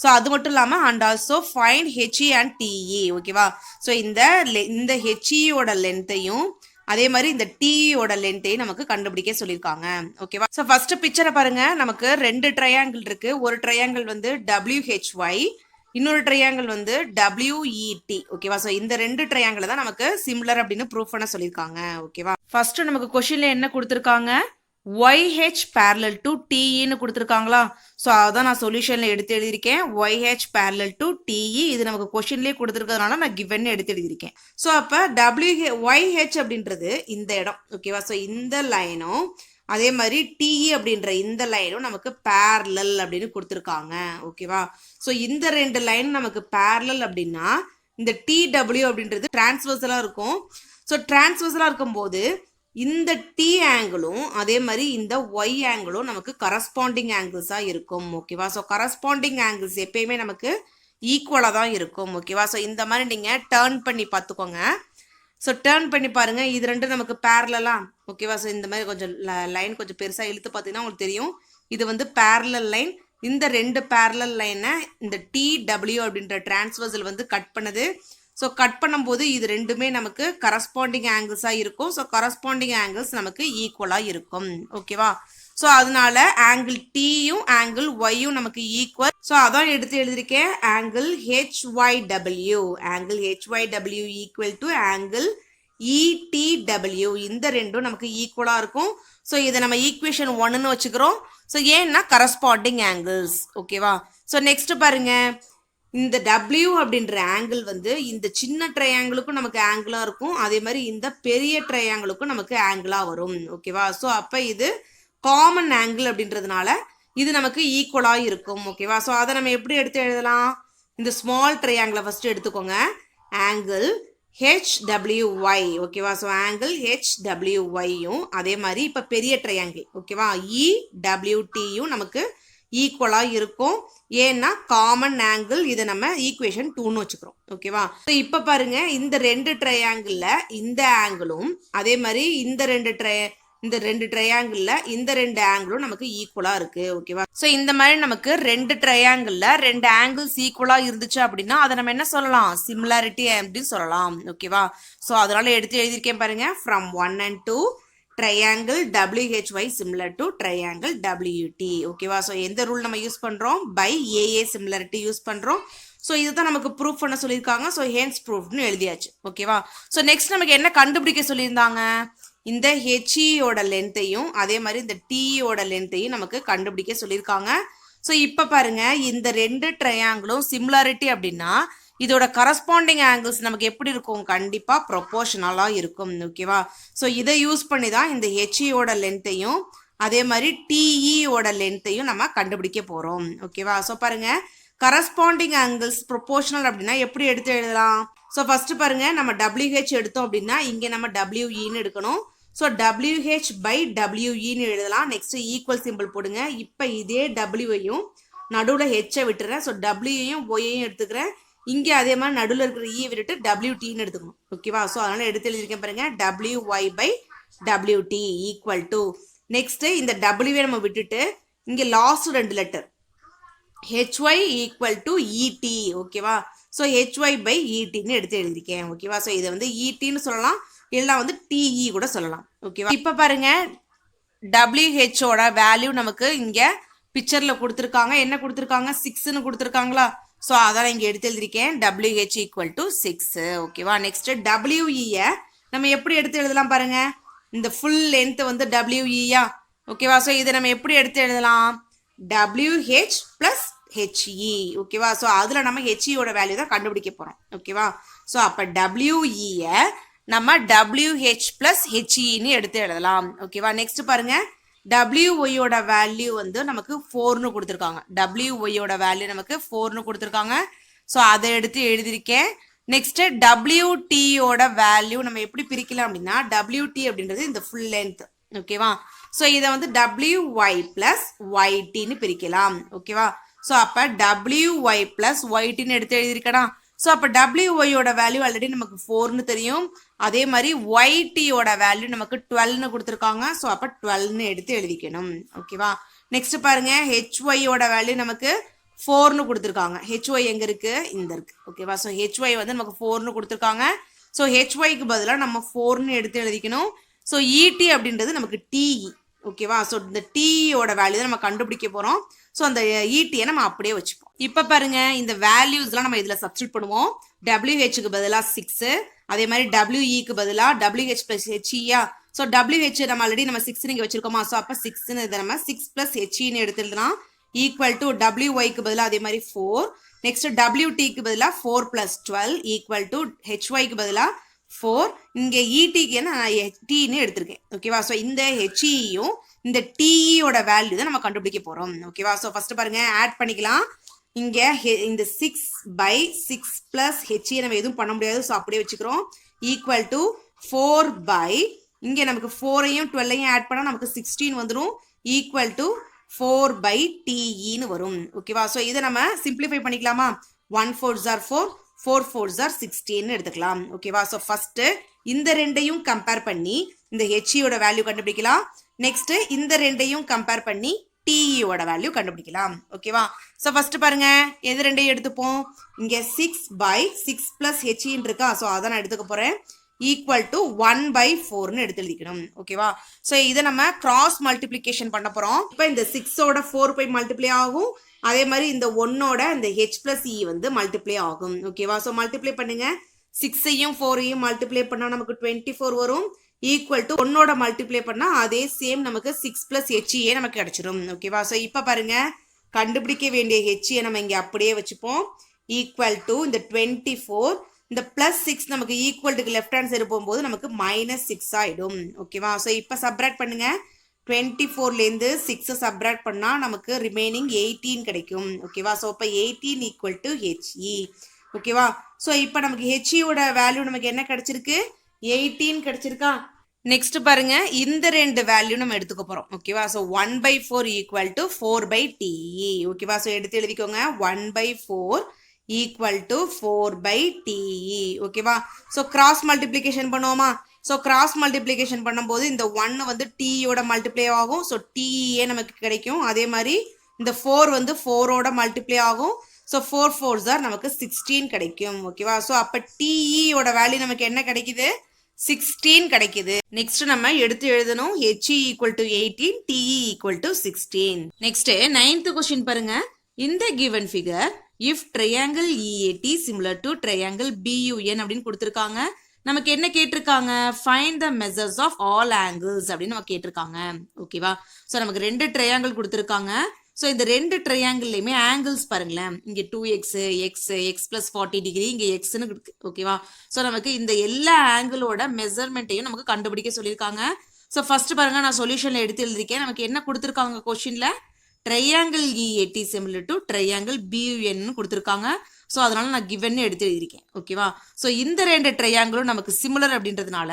சோ அது மட்டும் இல்லாம and also find HE and TE. ஓகேவா? சோ இந்த HE ஓட லென்த்தையும் அதே மாதிரி இந்த TE ஓட லென்த்தையும் நமக்கு கண்டுபிடிக்க சொல்லிருக்காங்க. ஓகேவா? சோ ஃபர்ஸ்ட் பிக்சரை பாருங்க. நமக்கு ரெண்டு ட்ரையாங்கிள் இருக்கு. ஒரு ட்ரையாங்கிள் வந்து WHY, இன்னொரு ட்ரையாங்கிள் வந்து WET. ஓகேவா? சோ இந்த ரெண்டு ட்ரையாங்கிள் தான் நமக்கு சிமிலர் அப்படின்னு ப்ரூஃப் பண்ண சொல்லிருக்காங்க. ஓகேவா? ஃபர்ஸ்ட் நமக்கு क्वेश्चनல என்ன கொடுத்திருக்காங்க? YH parallel to TE னு கொடுத்திருக்காங்களா? சோ அதான் நான் சொல்யூஷன்ல எடுத்து எழுதியிருக்கேன். YH parallel to TE இது நமக்கு क्वेश्चनலயே கொடுத்திருக்கிறதுனால நான் given எடுத்து எழுதியிருக்கேன். சோ அப்ப YH அப்படின்றது இந்த இடம். ஓகேவா? சோ இந்த லைனும் அதே மாதிரி TE அப்படின்ற இந்த லைனும் நமக்கு parallel அப்படின்னு கொடுத்திருக்காங்க. ஓகேவா? சோ இந்த ரெண்டு லைன் நமக்கு parallel அப்படின்னா இந்த TW அப்படின்றது டிரான்ஸ்வர்சலா இருக்கும். சோ டிரான்ஸ்வர்சலா இருக்கும்போது இந்த T ஆங்கிளும் அதே மாதிரி இந்த Y ஆங்கிளும் நமக்கு கரஸ்பாண்டிங் ஆங்கிள்ஸா இருக்கும். ஓகேவா? சோ கரஸ்பாண்டிங் ஆங்கிள்ஸ் எப்பயுமே நமக்கு ஈக்குவலா தான் இருக்கும். ஓகேவா? சோ இந்த மாதிரி நீங்க டர்ன் பண்ணி பார்த்துக்கோங்க. ஸோ டேர்ன் பண்ணி பாருங்க. இது ரெண்டும் நமக்கு பேரலா. ஓகேவா? ஸோ இந்த மாதிரி கொஞ்சம் லைன் கொஞ்சம் பெருசாக இழுத்து பார்த்தீங்கன்னா உங்களுக்கு தெரியும். இது வந்து பேரலல் லைன். இந்த ரெண்டு பேரலல் லைனை இந்த TW அப்படின்ற டிரான்ஸ்வர்சல் வந்து கட் பண்ணுது. ஸோ கட் பண்ணும்போது இது ரெண்டுமே நமக்கு கரஸ்பாண்டிங் ஆங்கிள்ஸாக இருக்கும். ஸோ கரஸ்பாண்டிங் ஆங்கிள்ஸ் நமக்கு ஈக்குவலாக இருக்கும். ஓகேவா? ஸோ அதனால ஆங்கிள் டியும் ஆங்கிள் ஒய்யும் நமக்கு ஈக்குவல். ஸோ அதான் எடுத்து எழுதியிருக்கேன். Angle HYW angle HYW equal to angle ETW இந்த ரெண்டும் நமக்கு ஈக்குவலாக இருக்கும். ஸோ இதை நம்ம ஈக்குவேஷன் 1ன்னு வச்சுக்கிறோம். ஸோ ஏன்னா கரஸ்பாண்டிங் ஆங்கிள்ஸ். ஓகேவா? ஸோ நெக்ஸ்ட் பாருங்க. இந்த W அப்படின்ற ஆங்கிள் வந்து இந்த சின்ன ட்ரையாங்கிளுக்கும் நமக்கு ஆங்கிளாக இருக்கும். அதே மாதிரி இந்த பெரிய ட்ரையாங்கிளுக்கும் நமக்கு ஆங்கிளாக வரும். ஓகேவா? ஸோ அப்போ இது காமன் ஆங்கிள் அப்படின்றதுனால இது நமக்கு ஈக்குவலாக இருக்கும். ஓகேவா? ஸோ அதை நம்ம எப்படி எடுத்து எழுதலாம்? இந்த ஸ்மால் ட்ரையாங்கிளை ஃபர்ஸ்ட் எடுத்துக்கோங்க. Angle HWY. ஓகேவா? ஸோ ஆங்கிள் HWYயும் அதே மாதிரி இப்போ பெரிய ட்ரையாங்கிள் ஓகேவா EWTயும் நமக்கு ஈக்குவலாக இருக்கும். ஏன்னா காமன் ஆங்கிள் இதை நம்ம ஈக்குவேஷன் 2ன்னு வச்சுக்கிறோம். ஓகேவா? இப்போ பாருங்க. இந்த ரெண்டு ட்ரையாங்கிளில் இந்த ஆங்கிளும் அதே மாதிரி இந்த ரெண்டு ட்ரையாங்கிளில் இந்த ரெண்டு ஆங்கிளும் நமக்கு ஈக்குவலாக இருக்கு. ஓகேவா? ஸோ இந்த மாதிரி நமக்கு ரெண்டு ட்ரையாங்கிளில் ரெண்டு ஆங்கிள்ஸ் ஈக்குவலாக இருந்துச்சு அப்படின்னா அதை நம்ம என்ன சொல்லலாம்? சிமிலாரிட்டி அப்படின்னு சொல்லலாம். ஓகேவா? ஸோ அதனால எடுத்து எழுதியிருக்கேன் பாருங்க. From 1 and 2 triangle WHY similar to triangle WT. ஓகேவா? ஸோ எந்த ரூல் நம்ம யூஸ் பண்ணுறோம்? பை AA similarity யூஸ் பண்ணுறோம். ஸோ இதுதான் நமக்கு ப்ரூஃப் பண்ண சொல்லியிருக்காங்க. ஸோ ஹென்ஸ் ப்ரூஃப்னு எழுதியாச்சு. ஓகேவா? ஸோ நெக்ஸ்ட் நமக்கு என்ன கண்டுபிடிக்க சொல்லியிருந்தாங்க? இந்த HEயோட லென்த்தையும் அதே மாதிரி இந்த TEயோட லென்த்தையும் நமக்கு கண்டுபிடிக்க சொல்லியிருக்காங்க. ஸோ இப்போ பாருங்க. இந்த ரெண்டு ட்ரையாங்கிளும் சிமிலாரிட்டி அப்படின்னா இதோட கரஸ்பாண்டிங் ஆங்கிள்ஸ் நமக்கு எப்படி இருக்கும்? கண்டிப்பாக ப்ரொபோர்ஷனலாக இருக்கும். ஓகேவா? ஸோ இதை யூஸ் பண்ணி தான் இந்த HEயோட லென்த்தையும் அதே மாதிரி TEயோட லென்த்தையும் நம்ம கண்டுபிடிக்க போகிறோம். ஓகேவா? ஸோ பாருங்க. கரஸ்பாண்டிங் ஆங்கிள்ஸ் ப்ரொபோர்ஷனல் அப்படின்னா எப்படி எடுத்து எழுதலாம்? ஸோ ஃபர்ஸ்ட் பாருங்க. நம்ம WH எடுத்தோம் அப்படின்னா இங்கே நம்ம WEன்னு எடுக்கணும். ஸோ WH பை WEன்னு எழுதலாம். நெக்ஸ்ட் ஈக்குவல் சிம்பிள் போடுங்க. இப்போ இதே Wயையும் நடுவில் Hஐ விட்டுறேன். ஸோ Wயையும் Yயையும் எடுத்துக்கிறேன். இங்கே அதே மாதிரி நடுவில் இருக்கிற E விட்டுட்டு WTன்னு எடுத்துக்கணும். ஓகேவா? ஸோ அதனால எடுத்து எழுதியிருக்கேன் பாருங்க. WY by WT equal to next இந்த Wயை நம்ம விட்டுட்டு இங்கே லாஸ்ட் ரெண்டு letter HY equal to ET. ஓகேவா? ஸோ HY பை ETன்னு எடுத்து எழுதியிருக்கேன். ஓகேவா? ஸோ இதை வந்து ETன்னு சொல்லலாம், இல்லைனா வந்து TE கூட சொல்லலாம். ஓகேவா? இப்போ பாருங்க. WHோட வேல்யூ நமக்கு இங்கே பிக்சரில் கொடுத்துருக்காங்க. என்ன கொடுத்துருக்காங்க? 6ன்னு கொடுத்துருக்காங்களா? ஸோ அதான் இங்கே எடுத்து எழுதியிருக்கேன். WH equal to 6. ஓகேவா? நெக்ஸ்ட் WEயை நம்ம எப்படி எடுத்து எழுதலாம் பாருங்க. இந்த ஃபுல் லென்த் வந்து WEயா? ஓகேவா? ஸோ இதை நம்ம எப்படி எடுத்து எழுதலாம்? WH plus HE. ஓகேவா? ஸோ அதில் நம்ம HEயோட வேல்யூ தான் கண்டுபிடிக்க போகிறோம். ஓகேவா? ஸோ அப்போ WEயை நம்ம WH ப்ளஸ் HEன்னு எடுத்து எழுதலாம். ஓகேவா? நெக்ஸ்ட் பாருங்க. WYயோட வேல்யூ வந்து நமக்கு 4ன்னு கொடுத்துருக்காங்க. WYயோட வேல்யூ நமக்கு 4ன்னு கொடுத்துருக்காங்க. ஸோ அதை எடுத்து எழுதியிருக்கேன். நெக்ஸ்ட் WT ஓட வேல்யூ நம்ம எப்படி பிரிக்கலாம் அப்படின்னா WT அப்படின்றது இந்த ஃபுல் லென்த் ஓகேவா. ஸோ இதை வந்து WY plus YTன்னு பிரிக்கலாம் ஓகேவா. ஸோ அப்போ WY plus YTன்னு எடுத்து எழுதிருக்கணும். ஸோ அப்போ WYயோட வேல்யூ ஆல்ரெடி நமக்கு 4ன்னு தெரியும். அதே மாதிரி YTயோட வேல்யூ நமக்கு 12ன்னு கொடுத்துருக்காங்க. ஸோ அப்போ 12ன்னு எடுத்து எழுதிக்கணும் ஓகேவா. நெக்ஸ்ட் பாருங்க HYயோட வேல்யூ நமக்கு 4ன்னு கொடுத்துருக்காங்க. HY எங்க இருக்கு, இந்த இருக்கு ஓகேவா. ஸோ HY வந்து நமக்கு 4ன்னு கொடுத்துருக்காங்க. ஸோ HYக்கு பதிலாக நம்ம 4ன்னு எடுத்து எழுதிக்கணும். ஸோ ET அப்படின்றது நமக்கு TE ஓகேவா. ஸோ இந்த TEயோட வேல்யூ தான் நம்ம கண்டுபிடிக்க போகிறோம். ஸோ அந்த ETயை நம்ம அப்படியே வச்சுப்போம். இப்போ பாருங்க இந்த வேல்யூஸ்லாம் நம்ம இதில் சப்ஸ்டியூட் பண்ணுவோம். WHக்கு பதிலாக 6, அதே மாதிரி WEக்கு பதிலாக WH plus HEயா. ஸோ WH நம்ம ஆல்ரெடி நம்ம 6 இங்கே வச்சிருக்கோமா. ஸோ அப்போ 6ன்னு இதை நம்ம 6 plus HEன்னு எடுத்துக்கலாம். ஈக்குவல் டு WYக்கு பதிலாக அதே மாதிரி 4. நெக்ஸ்ட் WTக்கு பதிலாக 4 plus 12 ஈக்குவல் டு HYக்கு பதிலாக 4. இங்கே ETக்கு நான் Tன்னு எடுத்திருக்கேன் ஓகேவா. ஸோ இந்த HEயும் இந்த TEயோட வேல்யூ தான் நம்ம கண்டுபிடிக்க போகிறோம் ஓகேவா. ஸோ ஃபர்ஸ்ட் பாருங்க ஆட் பண்ணிக்கலாம். இங்கே இந்த 6/6 plus HE நம்ம எதுவும் பண்ண முடியாது. ஸோ அப்படியே வச்சுக்கிறோம். ஈக்குவல் டு 4 இங்கே நமக்கு 4ஐயும் 12ஐயும் ஆட் பண்ணால் நமக்கு 16 வந்துடும். ஈக்குவல் டு 4/TEன்னு வரும் ஓகேவா. ஸோ இதை நம்ம சிம்பிளிஃபை பண்ணிக்கலாமா. 1 4s are 4, 4 4s are 16 எடுத்துக்கலாம் ஓகேவா. ஸோ ஃபர்ஸ்ட் இந்த ரெண்டையும் கம்பேர் பண்ணி இந்த HEயோட வேல்யூ கண்டுபிடிக்கலாம். நெக்ஸ்ட் இந்த ரெண்டையும் கம்பேர் பண்ணி TEயோட வேல்யூ கண்டுபிடிக்கலாம் ஓகேவா. ஸோ ஃபர்ஸ்ட் பாருங்க எது ரெண்டையும் எடுத்துப்போம். இங்கே 6/6 plus HEன்னு இருக்கா. ஸோ அதை நான் எடுத்துக்க போறேன். ஈக்குவல் டு 1/4ன்னு எடுத்து எழுதிக்கணும் ஓகேவா. ஸோ இதை நம்ம கிராஸ் மல்டிப்ளிகேஷன் பண்ண போகிறோம். இப்போ இந்த 6ஓட 4 போய் மல்டிப்ளை ஆகும். அதே மாதிரி இந்த 1ஓட இந்த H plus E வந்து மல்டிப்ளை ஆகும் ஓகேவா. ஸோ மல்டிப்ளை பண்ணுங்க. 6ஐயும் 4ஐயும் மல்டிப்ளை பண்ணால் நமக்கு 24 வரும். ஈக்குவல் டு 1ஓட மல்டிப்ளை பண்ணால் அதே சேம் நமக்கு 6 plus HE நமக்கு கிடைச்சிடும் ஓகேவா. ஸோ இப்போ பாருங்க கண்டுபிடிக்க வேண்டிய HE நம்ம இங்கே அப்படியே வச்சுப்போம். ஈக்குவல் டு இந்த 24 இந்த பிளஸ் 6 நமக்கு ஈக்குவல்ட்டுக்கு லெஃப்ட் ஹேண்ட் சைடு போகும்போது நமக்கு -6 ஆகிடும் ஓகேவா. ஸோ இப்போ சப்ராக்ட் பண்ணுங்க. 24லேருந்து 6 சப்ராக்ட் பண்ணால் நமக்கு ரிமைனிங் 18 கிடைக்கும் ஓகேவா. ஸோ இப்போ 18 ஈக்குவல் டு HE ஓகேவா. ஸோ இப்போ நமக்கு HEயோட வேல்யூ நமக்கு என்ன கிடைச்சிருக்கு, 18 கிடைச்சிருக்கா. நெக்ஸ்ட் பாருங்க இந்த ரெண்டு வேல்யூ நம்ம எடுத்துக்க போறோம் ஓகேவா. ஸோ 1/4 ஈக்குவல் டு 4/TE ஓகேவா. ஸோ எடுத்து எழுதிக்கோங்க. 1/4 ஈக்குவல் டு 4/TE ஓகேவா. ஸோ கிராஸ் மல்டிப்ளிகேஷன் பண்ணுவோமா. ஸோ கிராஸ் மல்டிப்ளிகேஷன் பண்ணும்போது இந்த 1 வந்து TEயோட மல்டிப்ளை ஆகும். ஸோ TE நமக்கு கிடைக்கும். அதே மாதிரி இந்த 4 வந்து 4ஓட மல்டிப்ளை ஆகும். ஸோ 4 4s are நமக்கு 16 கிடைக்கும் ஓகேவா. ஸோ அப்போ TEயோட வேல்யூ நமக்கு என்ன கிடைக்குது, 16 கிடைக்குது. நெக்ஸ்ட் நம்ம எடுத்து எழுதணும். HE equal to 18, TE equal to 16. Next 9th question பாருங்க. இந்த given figure if triangle EAT similar to triangle BUN அப்படின்னு கொடுத்துருக்காங்க. நமக்கு என்ன கேட்டிருக்காங்க, find the measures of all angles அப்படின்னு நம்ம கேட்டிருக்காங்க ஓகேவா. ஸோ நமக்கு 2 ட்ரையாங்கிள் கொடுத்துருக்காங்க. ஸோ இந்த 2 ட்ரையாங்கிள்லையுமே ஆங்கிள்ஸ் பாருங்களேன். இங்கே 2x, x plus 40 டிகிரி, இங்கே எக்ஸ்ன்னு இருக்கு ஓகேவா. ஸோ நமக்கு இந்த எல்லா ஆங்கிளோட மெஷர்மெண்ட்டையும் நமக்கு கண்டுபிடிக்க சொல்லியிருக்காங்க. ஸோ ஃபர்ஸ்ட் பாருங்க நான் சொல்யூஷன்ல எடுத்து எழுதிருக்கேன். நமக்கு என்ன கொடுத்துருக்காங்க கொஸ்டின்ல, triangle EAT similar to triangle BUN கொடுத்துருக்காங்க. ஸோ அதனால நான் கிவன் எடுத்து எழுதியிருக்கேன் ஓகேவா. ஸோ இந்த 2 ட்ரையாங்கிளும் நமக்கு சிமிலர் அப்படின்றதுனால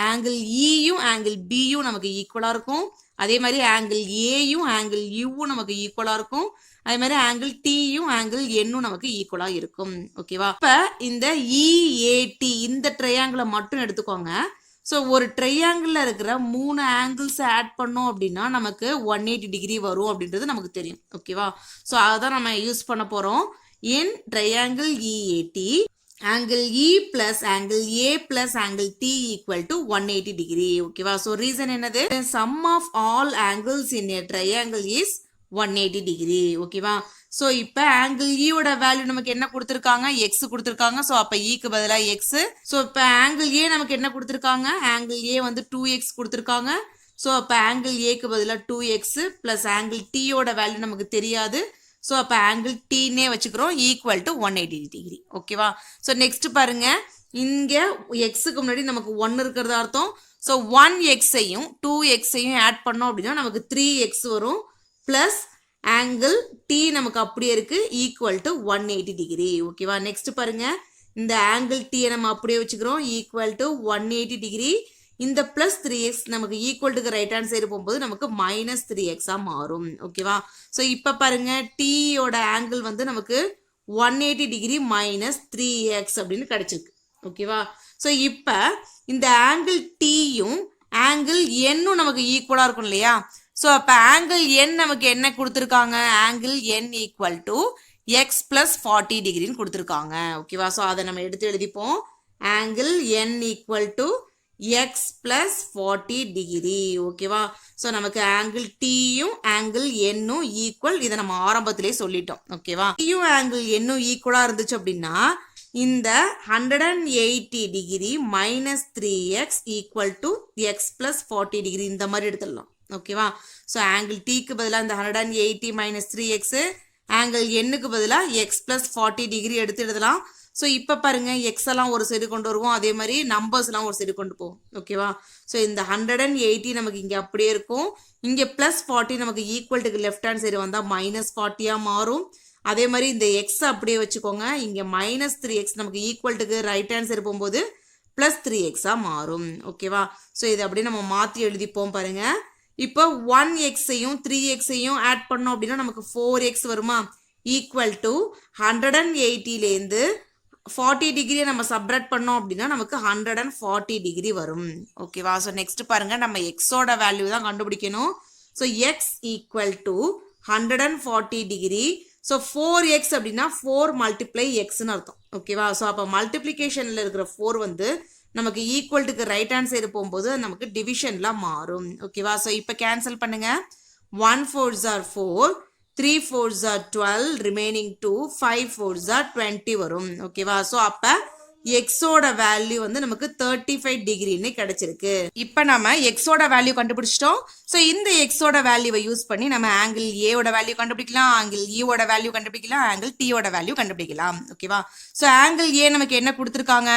ஆங்கிள் ஈயும் ஆங்கிள் பியும் நமக்கு ஈக்குவலாக இருக்கும். அதே மாதிரி ஆங்கிள் ஏயும் ஆங்கிள் யூவும் நமக்கு ஈக்குவலாக இருக்கும். அதே மாதிரி ஆங்கிள் டியும் ஆங்கிள் என்னும் நமக்கு ஈக்குவலாக இருக்கும் ஓகேவா. இப்போ இந்த EAT இந்த ட்ரையாங்கிளை மட்டும் எடுத்துக்கோங்க. ஸோ ஒரு ட்ரையாங்கிளில் இருக்கிற 3 ஆங்கிள்ஸை ஆட் பண்ணோம் அப்படின்னா நமக்கு 180 டிகிரி வரும் அப்படின்றது நமக்கு தெரியும் ஓகேவா. ஸோ அதை தான் நம்ம யூஸ் பண்ண போகிறோம். in triangle EAT angle E plus angle A plus angle T equal to 180 degree ஓகேவா. ஸோ ரீசன் என்னது, sum of all angles in a triangle is 180 degree ஓகேவா. ஸோ இப்போ ஆங்கிள் ஈயோட வேல்யூ நமக்கு என்ன கொடுத்துருக்காங்க, எக்ஸ் கொடுத்துருக்காங்க. ஸோ அப்போ ஈக்கு பதிலாக எக்ஸ். ஸோ இப்போ ஆங்கிள் ஏ நமக்கு என்ன கொடுத்துருக்காங்க, ஆங்கிள் ஏ வந்து 2x கொடுத்துருக்காங்க. ஸோ அப்போ ஆங்கிள் ஏக்கு பதிலாக 2x ப்ளஸ் ஆங்கிள் டீயோட வேல்யூ நமக்கு தெரியாது. ஸோ அப்போ ஆங்கிள் டீனே வச்சுக்கிறோம். ஈக்குவல் டு 180 டிகிரி ஓகேவா. ஸோ நெக்ஸ்ட் பாருங்க, இங்கே எக்ஸுக்கு முன்னாடி நமக்கு 1 இருக்கிறது அர்த்தம். ஸோ 1xஐயும் 2xஐயும் ஆட் பண்ணோம் அப்படின்னா நமக்கு 3x வரும். ப்ளஸ் ஆங்கிள் டி நமக்கு அப்படியே இருக்கு ஈக்குவல் டு 180 டிகிரி ஓகேவா. நெக்ஸ்ட் பாருங்க, இந்த ஆங்கிள் டீயை நம்ம அப்படியே வச்சுக்கிறோம் ஈக்குவல் டு 180 டிகிரி. இந்த ப்ளஸ் 3x நமக்கு equal to right hand side போகும்போது நமக்கு மைனஸ் 3x மாறும். ஓகேவா? ஸோ இப்போ பாருங்க டீயோட ஆங்கிள் வந்து நமக்கு 180 டிகிரி மைனஸ் 3x அப்படின்னு கிடைச்சிருக்கு. ஓகேவா? ஸோ இப்போ இந்த ஆங்கிள் டீயும் ஆங்கிள் என்னும் நமக்கு ஈக்குவலாக இருக்கும் இல்லையா? ஸோ அப்போ ஆங்கிள் என் நமக்கு என்ன கொடுத்துருக்காங்க? Angle N equal to x plus 40 டிகிரின்னு கொடுத்துருக்காங்க. ஓகேவா? ஸோ அதை நம்ம எடுத்து எழுதிப்போம். Angle N equal to x plus 40 degree. ஓகேவா? ஸோ நமக்கு ஆங்கிள் டீயும் ஆங்கிள் என்னும் ஈக்குவல். இதை நம்ம ஆரம்பத்திலே சொல்லிட்டோம். ஓகேவா? டீயும் ஆங்கிள் என்னும் ஈக்குவலாக இருந்துச்சு அப்படின்னா இந்த 180 degree minus 3x equal to x plus 40 degree இந்த மாதிரி எடுத்துடலாம். ஓகேவா? ஸோ ஆங்கிள் டீக்கு பதிலாக இந்த 180 மைனஸ் 3x, ஆங்கிள் என்னுக்கு பதிலாக எக்ஸ் ப்ளஸ் 40 டிகிரி எடுத்து எழுதலாம். ஸோ இப்போ பாருங்க எக்ஸ் எல்லாம் ஒரு சைடு கொண்டு வருவோம், அதே மாதிரி நம்பர்ஸ்லாம் ஒரு சைடு கொண்டு போவோம். ஓகேவா? ஸோ இந்த 180 நமக்கு இங்கே அப்படியே இருக்கும். இங்கே ப்ளஸ் 40 நமக்கு ஈக்குவல்ட்டுக்கு லெஃப்ட் ஹேண்ட் சைடு வந்தால் மைனஸ் 40 மாறும். அதே மாதிரி இந்த எக்ஸ் அப்படியே வச்சுக்கோங்க. இங்கே மைனஸ் 3x நமக்கு ஈக்குவல்ட்டுக்கு ரைட் ஹேண்ட் சைடு போகும்போது ப்ளஸ் 3x மாறும். ஓகேவா? ஸோ இதை அப்படியே நம்ம மாற்றி எழுதிப்போம் பாருங்க. இப்போ 1xையும் 3xையும் ஆட் பண்ணோம் அப்படின்னா நமக்கு 4x வருமா? ஈக்குவல் டு 180லேருந்து 40 டிகிரியை நம்ம சப்ராக்ட் பண்ணோம் அப்படின்னா நமக்கு 140 டிகிரி வரும். ஓகேவா? ஸோ நெக்ஸ்ட் பாருங்க நம்ம எக்ஸோட வேல்யூ தான் கண்டுபிடிக்கணும். So X equal to 140 degree. So 4x அப்படின்னா 4 மல்டிப்ளை எக்ஸ்ன்னு அர்த்தம். ஓகேவா? ஸோ அப்போ மல்டிப்ளிகேஷனில் இருக்கிற 4 வந்து நமக்கு ஈக்குவல்ட்டுக்கு ரைட் ஹேண்ட் சைடு போகும்போது நமக்கு டிவிஷன்லாம் மாறும். ஓகேவா? ஸோ இப்போ கேன்சல் பண்ணுங்க. 1 4s are 4, 3 4s are 12, remaining 2, 5 4s are 20 வரும். ஓகேவா? ஸோ அப்போ எக்ஸோட வேல்யூ வந்து நமக்கு 35 டிகிரின்னு கிடைச்சிருக்கு. இப்போ நம்ம எக்ஸோட வேல்யூ கண்டுபிடிச்சிட்டோம். ஸோ இந்த எக்ஸோட வேல்யூவை யூஸ் பண்ணி நம்ம ஆங்கிள் ஏவோட வேல்யூ கண்டுபிடிக்கலாம், ஆங்கிள் ஈவோட வேல்யூ கண்டுபிடிக்கலாம், ஆங்கிள் டீயோட வேல்யூ கண்டுபிடிக்கலாம். ஓகேவா? ஸோ ஆங்கிள் ஏ நமக்கு என்ன கொடுத்துருக்காங்க?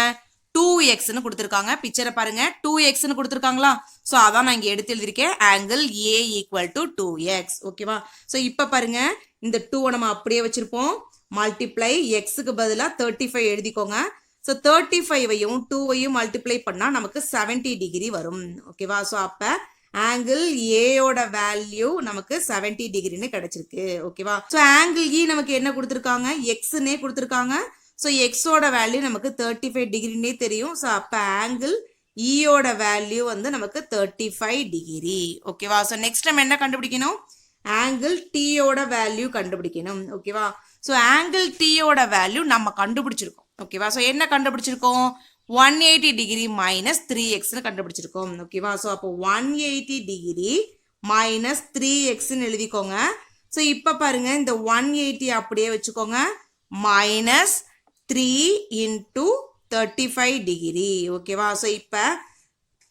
2xன்னு கொடுத்துருக்காங்க. பிக்சரை பாருங்க, 2xன்னு கொடுத்துருக்காங்களா? ஸோ அதான் நான் இங்கே எடுத்து எழுதியிருக்கேன். Angle A equal to 2x. ஓகேவா? ஸோ இப்போ பாருங்க இந்த 2 நம்ம அப்படியே வச்சிருப்போம். மல்டிப்ளை எக்ஸுக்கு பதிலாக 35 எழுதிக்கோங்க. ஸோ 35ஐயும் 2ஐயும் மல்டிப்ளை பண்ணால் நமக்கு 70 டிகிரி வரும். ஓகேவா? ஸோ அப்போ ஆங்கிள் ஏயோட வேல்யூ நமக்கு 70 டிகிரின்னு கிடைச்சிருக்கு. ஓகேவா? ஸோ ஆங்கிள் இ நமக்கு என்ன கொடுத்துருக்காங்க? எக்ஸ்ன்னே கொடுத்துருக்காங்க. ஸோ எக்ஸோட வேல்யூ நமக்கு 35 டிகிரின்னே தெரியும். ஸோ அப்போ ஆங்கிள் ஈயோட வேல்யூ வந்து நமக்கு 35 டிகிரி. ஓகேவா? ஸோ நெக்ஸ்ட் நம்ம என்ன கண்டுபிடிக்கணும்? ஆங்கிள் டீயோட வேல்யூ கண்டுபிடிக்கணும். ஓகேவா? ஸோ ஆங்கிள் டீயோட வேல்யூ நம்ம கண்டுபிடிச்சிருக்கோம். ஓகேவா? ஸோ என்ன கண்டுபிடிச்சிருக்கோம்? 180 டிகிரி மைனஸ் 3xன்னு கண்டுபிடிச்சிருக்கோம். ஓகேவா? ஸோ அப்போ 180 டிகிரி மைனஸ் 3xன்னு எழுதிக்கோங்க. ஸோ இப்போ பாருங்க இந்த 180 அப்படியே வச்சுக்கோங்க. Minus 3 into 35 degree. ஓகேவா? ஸோ இப்போ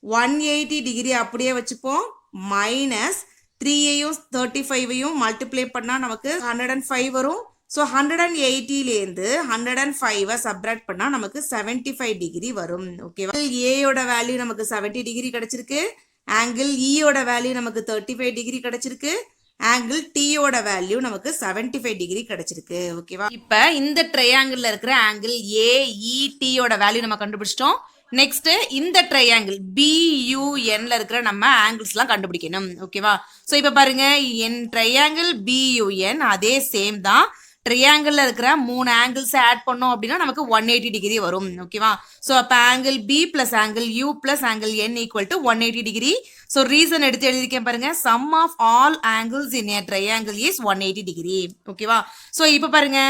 180 டிகிரி அப்படியே வச்சுப்போம். மைனஸ் 3ஐயும் 35ஐயும் மல்டிப்ளை பண்ணால் நமக்கு 105 வரும். ஸோ 180லேருந்து 105ஐ சப்ராக்ட் பண்ணால் நமக்கு 75 டிகிரி வரும். ஓகேவா? ஏயோட வேல்யூ நமக்கு 70 டிகிரி கிடைச்சிருக்கு. ஆங்கிள் ஈயோட வேல்யூ நமக்கு 35 டிகிரி கிடைச்சிருக்கு. ஆங்கிள் டீயோட வேல்யூ நமக்கு 75 டிகிரி கிடைச்சிருக்கு. ஓகேவா? இப்போ இந்த ட்ரையாங்கிளில் இருக்கிற ஆங்கிள் ஏஇடியோட வேல்யூ நம்ம கண்டுபிடிச்சிட்டோம். நெக்ஸ்ட் இந்த ட்ரையாங்கிள் பியூஎன்ல இருக்கிற நம்ம ஆங்கிள்ஸ்லாம் கண்டுபிடிக்கணும். ஓகேவா? ஸோ இப்போ பாருங்க என் ட்ரையாங்கிள் பியூஎன் அதே சேம் தான். ட்ரையாங்கிளில் இருக்கிற 3 ஆங்கிள்ஸ் ஆட் பண்ணோம் அப்படின்னா நமக்கு 180 டிகிரி வரும். ஓகேவா? ஸோ அப்போ angle B plus angle U plus angle N equal to 180 degree. So reason எடுத்து எழுதியிருக்கேன் பாருங்க. Sum of all angles in a triangle is 180 degree. ஓகேவா? ஸோ இப்போ பாருங்க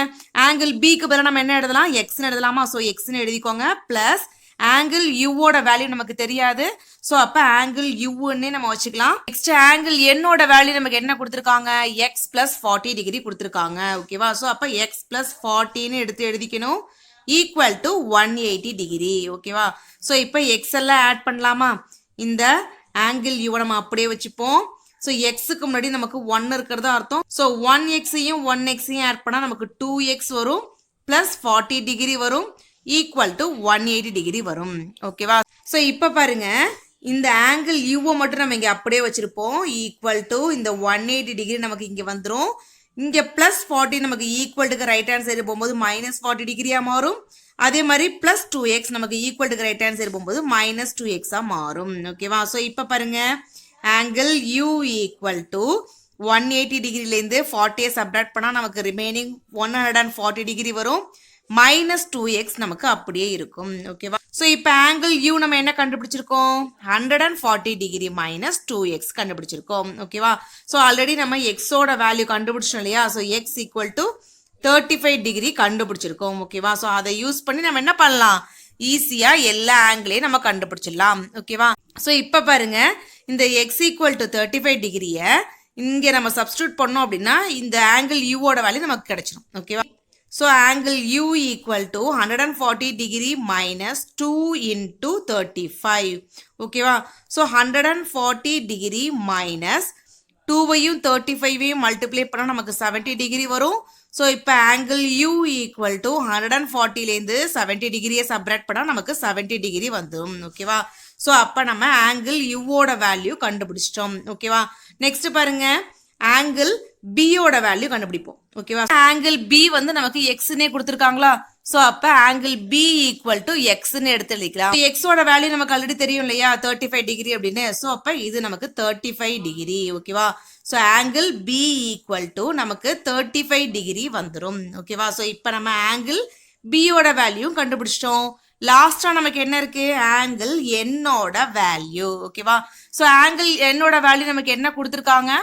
ஆங்கிள் பிக்கு பதிலாக நம்ம என்ன எழுதலாம்? எக்ஸ்ன்னு எழுதலாமா? ஸோ எக்ஸ்ன்னு எழுதிக்கோங்க. பிளஸ் ஆங்கிள் யூவோட வேல்யூ நமக்கு தெரியாது. ஸோ அப்போ ஆங்கிள் யூன்னு நம்ம வச்சுக்கலாம். நெக்ஸ்ட் ஆங்கிள் என்னோட வேல்யூ நமக்கு என்ன கொடுத்துருக்காங்க? எக்ஸ் பிளஸ் 40 டிகிரி கொடுத்துருக்காங்க. ஓகேவா? ஸோ அப்போ எக்ஸ் பிளஸ் 40ன்னு எடுத்து எழுதிக்கணும். Equal to 180 degree. ஓகேவா? ஸோ இப்போ எக்ஸ் எல்லாம் ஆட் பண்ணலாமா? இந்த ஆங்கிள் யூவை நம்ம அப்படியே வச்சுப்போம். ஸோ எக்ஸுக்கு முன்னாடி நமக்கு 1 இருக்கிறதா அர்த்தம். ஸோ 1xையும் 1xையும் ஆட் பண்ணால் நமக்கு 2x வரும். பிளஸ் 40 டிகிரி வரும். ஈக்குவல் டு 180 டிகிரி வரும். ஓகேவா? ஸோ இப்போ பாருங்க இந்த ஆங்கிள் யூவை மட்டும் நம்ம இங்கே அப்படியே வச்சிருப்போம். ஈக்குவல் டு இந்த 180 டிகிரி நமக்கு இங்கே வந்துடும். இங்கே ப்ளஸ் 40 நமக்கு ஈக்குவல்ட்டுக்கு ரைட் ஹேண்ட் சைடு போகும்போது மைனஸ் 40 டிகிரியாக மாறும். அதே மாதிரி ப்ளஸ் 2x நமக்கு ஈக்குவல்ட்டுக்கு ரைட் ஹேண்ட் சைடு போகும்போது மைனஸ் 2xாக மாறும். ஓகேவா? ஸோ இப்போ பாருங்க angle u equal to 180 டிகிரிலேருந்து 40 subtract பண்ணால் நமக்கு ரிமைனிங் 140 டிகிரி வரும். மைனஸ் 2x நமக்கு அப்படியே இருக்கும். ஓகேவா? ஸோ இப்போ ஆங்கிள் u நம்ம என்ன கண்டுபிடிச்சிருக்கோம்? 140 டிகிரி மைனஸ் 2x கண்டுபிடிச்சிருக்கோம். ஓகேவா? ஸோ ஆல்ரெடி நம்ம எக்ஸோட வேல்யூ கண்டுபிடிச்சோம் இல்லையா? So X equal to 35 degree கண்டுபிடிச்சிருக்கோம். ஓகேவா? ஸோ அதை யூஸ் பண்ணி நம்ம என்ன பண்ணலாம்? ஈஸியா எல்லா ஆங்கிளையும் நம்ம கண்டுபிடிச்சிடலாம். ஓகேவா? ஸோ இப்போ பாருங்க இந்த எக்ஸ் ஈக்குவல் டு 35 டிகிரியை இங்கே நம்ம சப்ஸ்டியூட் பண்ணோம் அப்படின்னா இந்த ஆங்கிள் யூவோட வேல்யூ நமக்கு கிடைச்சிடும். ஓகேவா? So angle u equal to 140 degree minus 2 into 35. ஓகேவா? ஸோ 140 டிகிரி மைனஸ் 2வையும் 35வையும் மல்டிப்ளை பண்ணால் நமக்கு 70 டிகிரி வரும். ஸோ இப்போ ஆங்கிள் u ஈக்குவல் டு 140லேருந்து 70 டிகிரியை சப்ராக்ட் பண்ணால் நமக்கு 70 டிகிரி வந்துடும். ஓகேவா? ஸோ அப்போ நம்ம ஆங்கிள் யூவோட வேல்யூ கண்டுபிடிச்சிட்டோம். ஓகேவா? நெக்ஸ்ட் பாருங்க ஆங்கிள் பியோட வேல்யூ கண்டுபிடிப்போம். ஓகேவா? ஆங்கிள் பி வந்து நமக்கு எக்ஸ்னே கொடுத்துருக்காங்களா? ஸோ அப்போ ஆங்கிள் பி ஈக்குவல் டு எக்ஸ்ன்னு எடுத்து எழுதிக்கலாம். எக்ஸோட வேல்யூ நமக்கு ஆல்ரெடி தெரியும் இல்லையா? 35 டிகிரி அப்படின்னு. ஸோ அப்போ இது நமக்கு 35 டிகிரி. ஓகேவா? So angle B equal to நமக்கு 35 டிகிரி வந்துடும். ஓகேவா? ஸோ இப்போ நம்ம ஆங்கிள் பியோட வேல்யூ கண்டுபிடிச்சிட்டோம். லாஸ்டா நமக்கு என்ன இருக்கு? ஆங்கிள் என்னோட வேல்யூ. ஓகேவா? ஸோ ஆங்கிள் என்னோட வேல்யூ நமக்கு என்ன கொடுத்துருக்காங்க?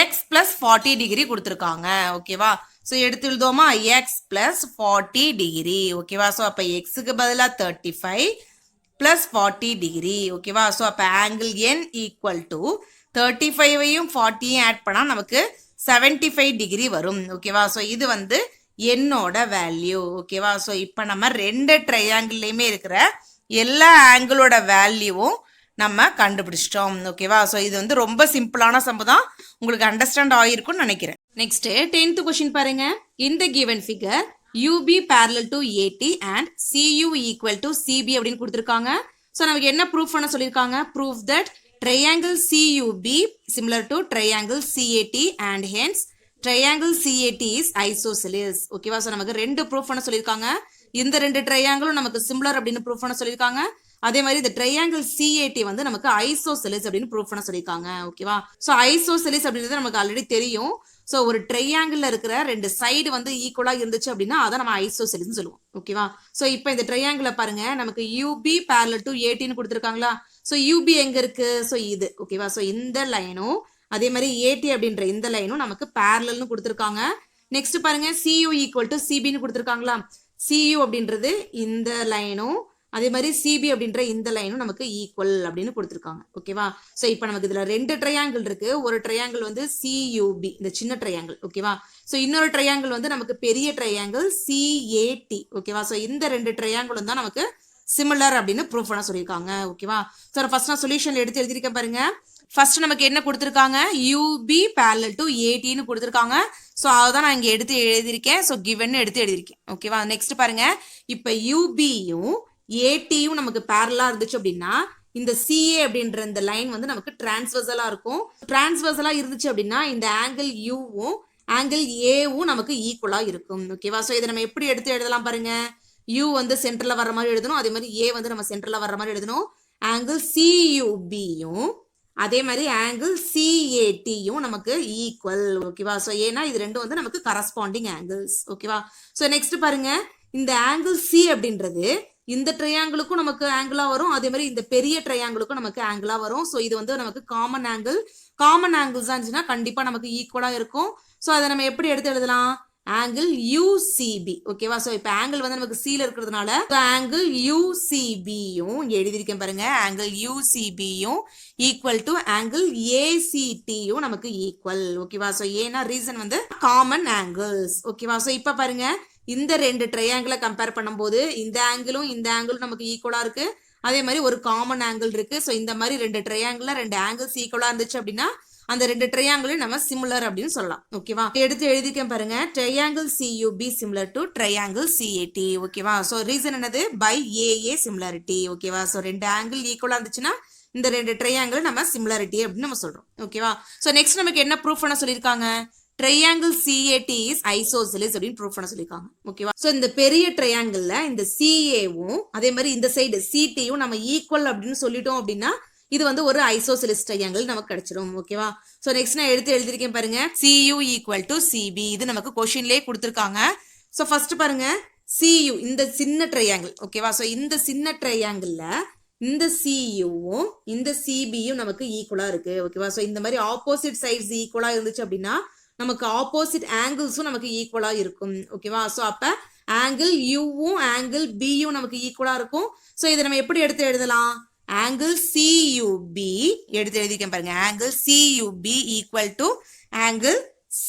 எக்ஸ் பிளஸ் 40 டிகிரி கொடுத்துருக்காங்க. ஓகேவா? ஸோ எடுத்து எழுதுவோமா? X plus 40 degree. ஓகேவா? ஸோ அப்போ எக்ஸுக்கு பதிலாக 35 பிளஸ் 40 டிகிரி. ஓகேவா? ஸோ அப்போ ஆங்கிள் என் ஈக்குவல் டு 35வையும் 40யும் ஆட் பண்ணால் நமக்கு 75 டிகிரி வரும். ஓகேவா? ஸோ இது வந்து என்னோட வேல்யூ. ஓகேவா? ஸோ இப்போ நம்ம ரெண்டு ட்ரையாங்கிள்லையுமே இருக்கிற எல்லா ஆங்கிளோட வேல்யூவும் நம்ம கண்டுபிடிச்சிட்டோம். ஓகேவா? ஸோ இது வந்து ரொம்ப சிம்பிளான சம் தான், உங்களுக்கு அண்டர்ஸ்டாண்ட் ஆகிருக்கும்னு நினைக்கிறேன். நெக்ஸ்ட் 10th கொஸ்டின் பாருங்க. In the given figure UB parallel to AT and CU equal to CB அப்படின்னு கொடுத்துருக்காங்க. ஸோ நமக்கு என்ன ப்ரூஃப் பண்ண சொல்லியிருக்காங்க? Proof that triangle CUB similar to triangle CAT and hence triangle CAT is isosceles. ஓகேவா? So நமக்கு ரெண்டு ப்ரூஃப் பண்ண சொல்லியிருக்காங்க. இந்த ரெண்டு ட்ரையாங்கிளும் நமக்கு சிமிலர் அப்படின்னு ப்ரூஃப் பண்ண சொல்லியிருக்காங்க. அதே மாதிரி இந்த ட்ரையாங்கிள் CAT வந்து நமக்கு ஐசோசெலிஸ் அப்படின்னு ப்ரூஃப் பண்ண சொல்லியிருக்காங்க. ஓகேவா? ஸோ ஐசோசெலிஸ் அப்படின்றது நமக்கு ஆல்ரெடி தெரியும். ஸோ ஒரு ட்ரையாங்கிள் இருக்கிற ரெண்டு சைடு வந்து ஈக்குவலாக இருந்துச்சு அப்படின்னா அதை நம்ம ஐசோசெலிஸ்னு சொல்லுவோம். ஓகேவா? ஸோ இப்போ இந்த ட்ரையாங்கிளை பாருங்க, நமக்கு UB parallel to ATன்னு கொடுத்துருக்காங்களா? ஸோ UB எங்க இருக்கு? ஸோ இது. ஓகேவா? ஸோ இந்த லைனும் அதே மாதிரி AT அப்படின்ற இந்த லைனும் நமக்கு parallelனு கொடுத்துருக்காங்க. நெக்ஸ்ட் பாருங்க CU ஈக்குவல் டு CBன்னு கொடுத்துருக்காங்களா? CU அப்படின்றது இந்த லைனும் அதே மாதிரி CB அப்படின்ற இந்த லைனும் நமக்கு ஈக்குவல் அப்படின்னு கொடுத்துருக்காங்க. ஓகேவா? ஸோ இப்போ நமக்கு இதுல ரெண்டு ட்ரையாங்கிள் இருக்கு. ஒரு ட்ரையாங்கிள் வந்து CUB, இந்த சின்ன ட்ரையாங்கிள். ஓகேவா? ஸோ இன்னொரு ட்ரையாங்கிள் வந்து நமக்கு பெரிய ட்ரையாங்கிள் CAT. ஓகேவா? ஸோ இந்த ரெண்டு ட்ரையாங்கிளும் தான் நமக்கு சிமிலர் அப்படின்னு ப்ரூஃப் பண்ண சொல்லியிருக்காங்க. ஓகேவா? ஸோ ஃபர்ஸ்ட் நான் சொல்யூஷன் எடுத்து எழுதியிருக்கேன் பாருங்க. ஃபர்ஸ்ட் நமக்கு என்ன கொடுத்துருக்காங்க? UB parallel to ATன்னு கொடுத்துருக்காங்க. ஸோ அதான் நான் இங்கே எடுத்து எழுதியிருக்கேன். ஸோ கிவன் எடுத்து எழுதியிருக்கேன். ஓகேவா? நெக்ஸ்ட் பாருங்க, இப்போ UBயும் ATயும் நமக்கு பேரலா இருந்துச்சு அப்படின்னா இந்த CA அப்படின்ற இந்த லைன் வந்து நமக்கு டிரான்ஸ்வர்சலா இருக்கும். டிரான்ஸ்வர்சலா இருந்துச்சு அப்படின்னா இந்த ஆங்கிள் Uவும் ஆங்கிள் Aவும் நமக்கு ஈக்குவலா இருக்கும். ஓகேவா? ஸோ இதை நம்ம எப்படி எடுத்து எழுதலாம் பாருங்க. U வந்து சென்டர்ல வர்ற மாதிரி எழுதணும், அதே மாதிரி A வந்து நம்ம சென்டர்ல வர்ற மாதிரி எழுதணும். ஆங்கிள் CUBயும் அதே மாதிரி ஆங்கிள் CATயும் நமக்கு ஈக்குவல். ஓகேவா? ஸோ ஏன்னா இது ரெண்டும் வந்து நமக்கு கரஸ்பாண்டிங் ஆங்கிள்ஸ். ஓகேவா? ஸோ நெக்ஸ்ட் பாருங்க, இந்த ஆங்கிள் C அப்படின்றது இந்த ட்ரையாங்கிளுக்கும் நமக்கு ஆங்கிளா வரும், அதே மாதிரி இந்த பெரிய ட்ரையாங்கிளுக்கும் நமக்கு ஆங்கிளா வரும். ஸோ இது வந்து நமக்கு காமன் ஆங்கிள். காமன் ஆங்கிள்ஸ் இருந்துச்சுன்னா கண்டிப்பா நமக்கு ஈக்குவலா இருக்கும். ஸோ அதை நம்ம எப்படி எடுத்து எழுதலாம்? Angle UCB. ஓகேவா? ஸோ இப்போ ஆங்கிள் வந்து நமக்கு C ல இருக்கிறதுனால ஆங்கிள் UCBயும் எழுதியிருக்கேன் பாருங்க. ஆங்கிள் UCBயும் ஈக்குவல் டு ஆங்கிள் ACTயும் நமக்கு ஈக்குவல். ஓகேவா? ஸோ ஏன்னா ரீசன் வந்து காமன் ஆங்கிள்ஸ். ஓகேவா? ஸோ இப்போ பாருங்க, இந்த ரெண்டு ட்ரையாங்கிளை கம்பேர் பண்ணும்போது இந்த ஆங்கிளும் நமக்கு ஈக்குவலா இருக்கு. அதே மாதிரி ஒரு காமன் ஆங்கிள் இருக்கு. ஸோ இந்த மாதிரி ரெண்டு ட்ரையாங்கிள் ரெண்டு ஆங்கிள்ஸ் ஈக்குவலா இருந்துச்சு அப்படின்னா அந்த ரெண்டு ட்ரையாங்கிளும் நம்ம சிமிலர் அப்படின்னு சொல்லலாம். ஓகேவா? எடுத்து எழுதிக்கேன் பாருங்க. Triangle CUB similar to triangle CAT. ஓகேவா? ஸோ ரீசன் என்னது? By AA similarity. ஓகேவா? ஸோ ரெண்டு ஆங்கிள் ஈக்குவலா இருந்துச்சுன்னா இந்த ரெண்டு ட்ரையாங்கிள் நம்ம சிமிலாரிட்டி அப்படின்னு நம்ம சொல்றோம். ஓகேவா? ஸோ நெக்ஸ்ட் நமக்கு என்ன ப்ரூஃப் பண்ண சொல்லியிருக்காங்க? ட்ரையாங்கிள் CAT இஸ் ஐசோசெலிஸ் அப்படின்னு ப்ரூவ் பண்ண சொல்லியிருக்காங்க ஓகேவா. ஸோ இந்த பெரிய ட்ரையாங்கிள்ல இந்த CAவும் அதே மாதிரி இந்த சைடு CTயும் நம்ம ஈக்குவல் அப்படின்னு சொல்லிட்டோம் அப்படின்னா இது வந்து ஒரு ஐசோசெலிஸ் ட்ரையாங்கிள் நமக்கு கிடைச்சிடும் ஓகேவா. ஸோ நெக்ஸ்ட் நான் எழுதியிருக்கேன் பாருங்க, CU ஈக்குவல் டு CB. இது நமக்கு கொஸ்டின்லேயே கொடுத்துருக்காங்க. ஸோ ஃபர்ஸ்ட் பாருங்க, CU இந்த சின்ன ட்ரையாங்கிள் ஓகேவா. ஸோ இந்த சின்ன ட்ரையாங்கிள்ல இந்த CUவும் இந்த CBயும் நமக்கு ஈக்குவலா இருக்கு ஓகேவா. ஸோ இந்த மாதிரி ஆப்போசிட் சைட்ஸ் ஈக்குவலா இருந்துச்சு அப்படின்னா நமக்கு ஆப்போசிட் ஆங்கிள்ஸும் நமக்கு ஈக்குவலா இருக்கும் ஓகேவா. ஸோ அப்ப ஆங்கிள் யூவும் ஆங்கிள் பியும் நமக்கு ஈக்குவலா இருக்கும். ஸோ இதை நம்ம எப்படி எடுத்து எழுதலாம், ஆங்கிள் CUB எடுத்து எழுதிக்கேன் பாருங்க, angle CUB equal to angle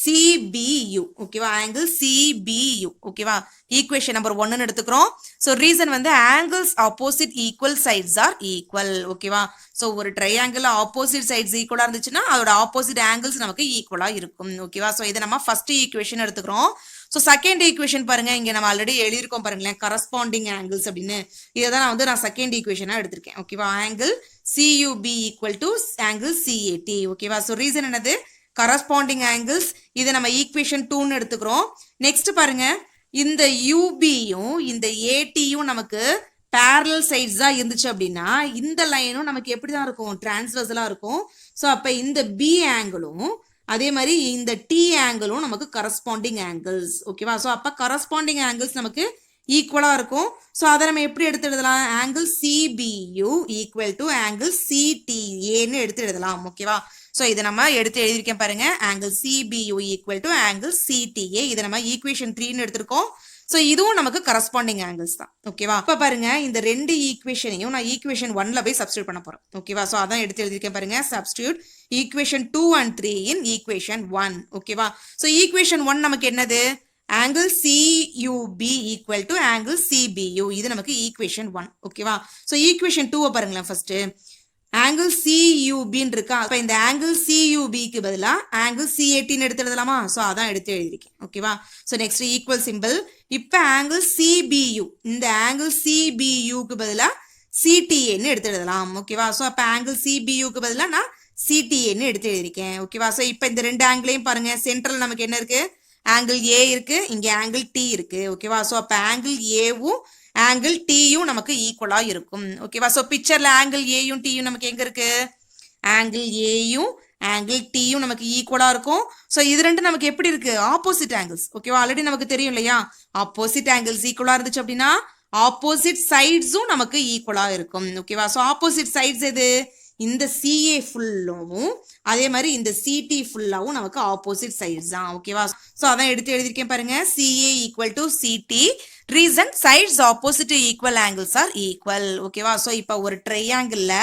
CBU ஓகேவா, ஆங்கிள் CBU ஓகேவா. ஈக்குவேஷன் நம்பர் 1 எடுத்துக்கிறோம். ஸோ ரீசன் வந்து angles opposite equal sides are equal ஓகேவா. ஸோ ஒரு ட்ரையாங்கிள் ஆப்போசிட் சைட்ஸ் ஈக்குவலா இருந்துச்சுன்னா அதோட ஆப்போசிட் ஆங்கிள்ஸ் நமக்கு ஈக்குவலா இருக்கும் ஓகேவா. ஸோ இதை நம்ம ஃபர்ஸ்ட் ஈக்குவேஷன் எடுத்துக்கிறோம். ஸோ செகண்ட் ஈக்குவேஷன் பாருங்க, இங்க நம்ம ஆல்ரெடி எழுதியிருக்கோம் பாருங்களேன், கரஸ்பாண்டிங் ஆங்கிள்ஸ் அப்படின்னு. இதை தான் நான் செகண்ட் ஈக்குவேஷனா எடுத்திருக்கேன் ஓகேவா. Angle CUB equal to angle CAT ஓகேவா. ஸோ ரீசன் என்னது, கரஸ்பாண்டிங் ஆங்கிள்ஸ். இதை நம்ம ஈக்குவேஷன் 2ன்னு எடுத்துக்கிறோம். நெக்ஸ்ட் பாருங்க, இந்த UBயும் இந்த ATயும் நமக்கு parallel sides தான் இருந்துச்சு அப்படின்னா இந்த லைனும் நமக்கு எப்படி தான் இருக்கும், டிரான்ஸ்வர்சலா இருக்கும். ஸோ அப்ப இந்த B ஆங்கிளும் அதே மாதிரி இந்த T ஆங்கிளும் நமக்கு கரஸ்பாண்டிங் ஆங்கிள்ஸ் ஓகேவா. ஸோ அப்ப கரஸ்பாண்டிங் ஆங்கிள்ஸ் நமக்கு ஈக்குவலா இருக்கும். ஸோ அதை நம்ம எப்படி எடுத்து எழுதலாம், angle CBU equal to angle CTAன்னு எடுத்து எழுதலாம் ஓகேவா. ஸோ இதை நம்ம எடுத்து எழுதியிருக்கேன் பாருங்க, angle CBU equal to angle CTA. இதை நம்ம ஈக்குவேஷன் 3ன்னு எடுத்திருக்கோம். ஸோ இதுவும் நமக்கு கரஸ்பாண்டிங் ஆங்கிள்ஸ் தான் ஓகேவா. இப்போ பாருங்க, இந்த ரெண்டு ஈக்குவேஷனையும் நான் ஈக்குவேஷன் 1ல போய் சப்ஸ்டியூட் பண்ண போறேன் ஓகேவா. ஸோ அதான் எடுத்து எழுதியிருக்கேன் பாருங்க, substitute equation 2 and 3 in equation 1 ஓகேவா. ஸோ ஈக்குவேஷன் 1 நமக்கு என்னது, angle CUB equal to angle CBU. இது நமக்கு ஈக்குவேஷன் 1 ஓகேவா. ஸோ ஈக்குவேஷன் 2 பாருங்களேன், ஃபர்ஸ்ட் ஆங்கிள் CUBன்னு இருக்கா. அப்ப இந்த ஆங்கிள் CUBக்கு பதிலா ஆங்கிள் CATன்னு எடுத்து எழுதலாமா. ஸோ அதான் எடுத்து எழுதிருக்கேன் ஓகேவா. So next equal simple. இப்ப ஆங்கிள் CBU, இந்த ஆங்கிள் CBUக்கு பதிலா CTAன்னு எடுத்து எழுதலாம் ஓகேவா. ஸோ அப்ப ஆங்கிள் CBUக்கு பதிலா நான் CTAன்னு எடுத்து எழுதிருக்கேன் ஓகேவா. ஸோ இப்ப இந்த ரெண்டு ஆங்கிளையும் பாருங்க, சென்ட்ரல் நமக்கு என்ன இருக்கு, ஆங்கிள் A இருக்கு, இங்க ஆங்கிள் T இருக்கு ஓகேவா. ஸோ அப்ப ஆங்கிள் Aவும் ஆங்கிள் Tயும் நமக்கு ஈக்குவலா இருக்கும் ஓகேவா. ஸோ பிக்சர்ல ஆங்கிள் Aயும் Tயும் நமக்கு எங்க இருக்கு, ஆங்கிள் Aயும் ஆங்கிள் Tயும் நமக்கு ஈக்குவலா இருக்கும். ஸோ இது ரெண்டு நமக்கு எப்படி இருக்கு, ஆப்போசிட் ஆங்கிள்ஸ் ஓகேவா. ஆல்ரெடி நமக்கு தெரியும் இல்லையா, ஆப்போசிட் ஆங்கிள்ஸ் ஈக்குவலா இருந்துச்சு அப்படின்னா ஆப்போசிட் சைட்ஸும் நமக்கு ஈக்குவலா இருக்கும் ஓகேவா. ஸோ ஆப்போசிட் சைட்ஸ் எது, இந்த CA ஃபுல்லாவும் அதே மாதிரி இந்த CT ஃபுல்லாவும் நமக்கு ஆப்போசிட் சைட்ஸ் தான் ஓகேவா. ஸோ அதான் எடுத்து எழுதியிருக்கேன் பாருங்க, CA equal to CT. Reason sides opposite equal angles are equal ஓகேவா. ஸோ இப்போ ஒரு ட்ரையாங்கிள்ல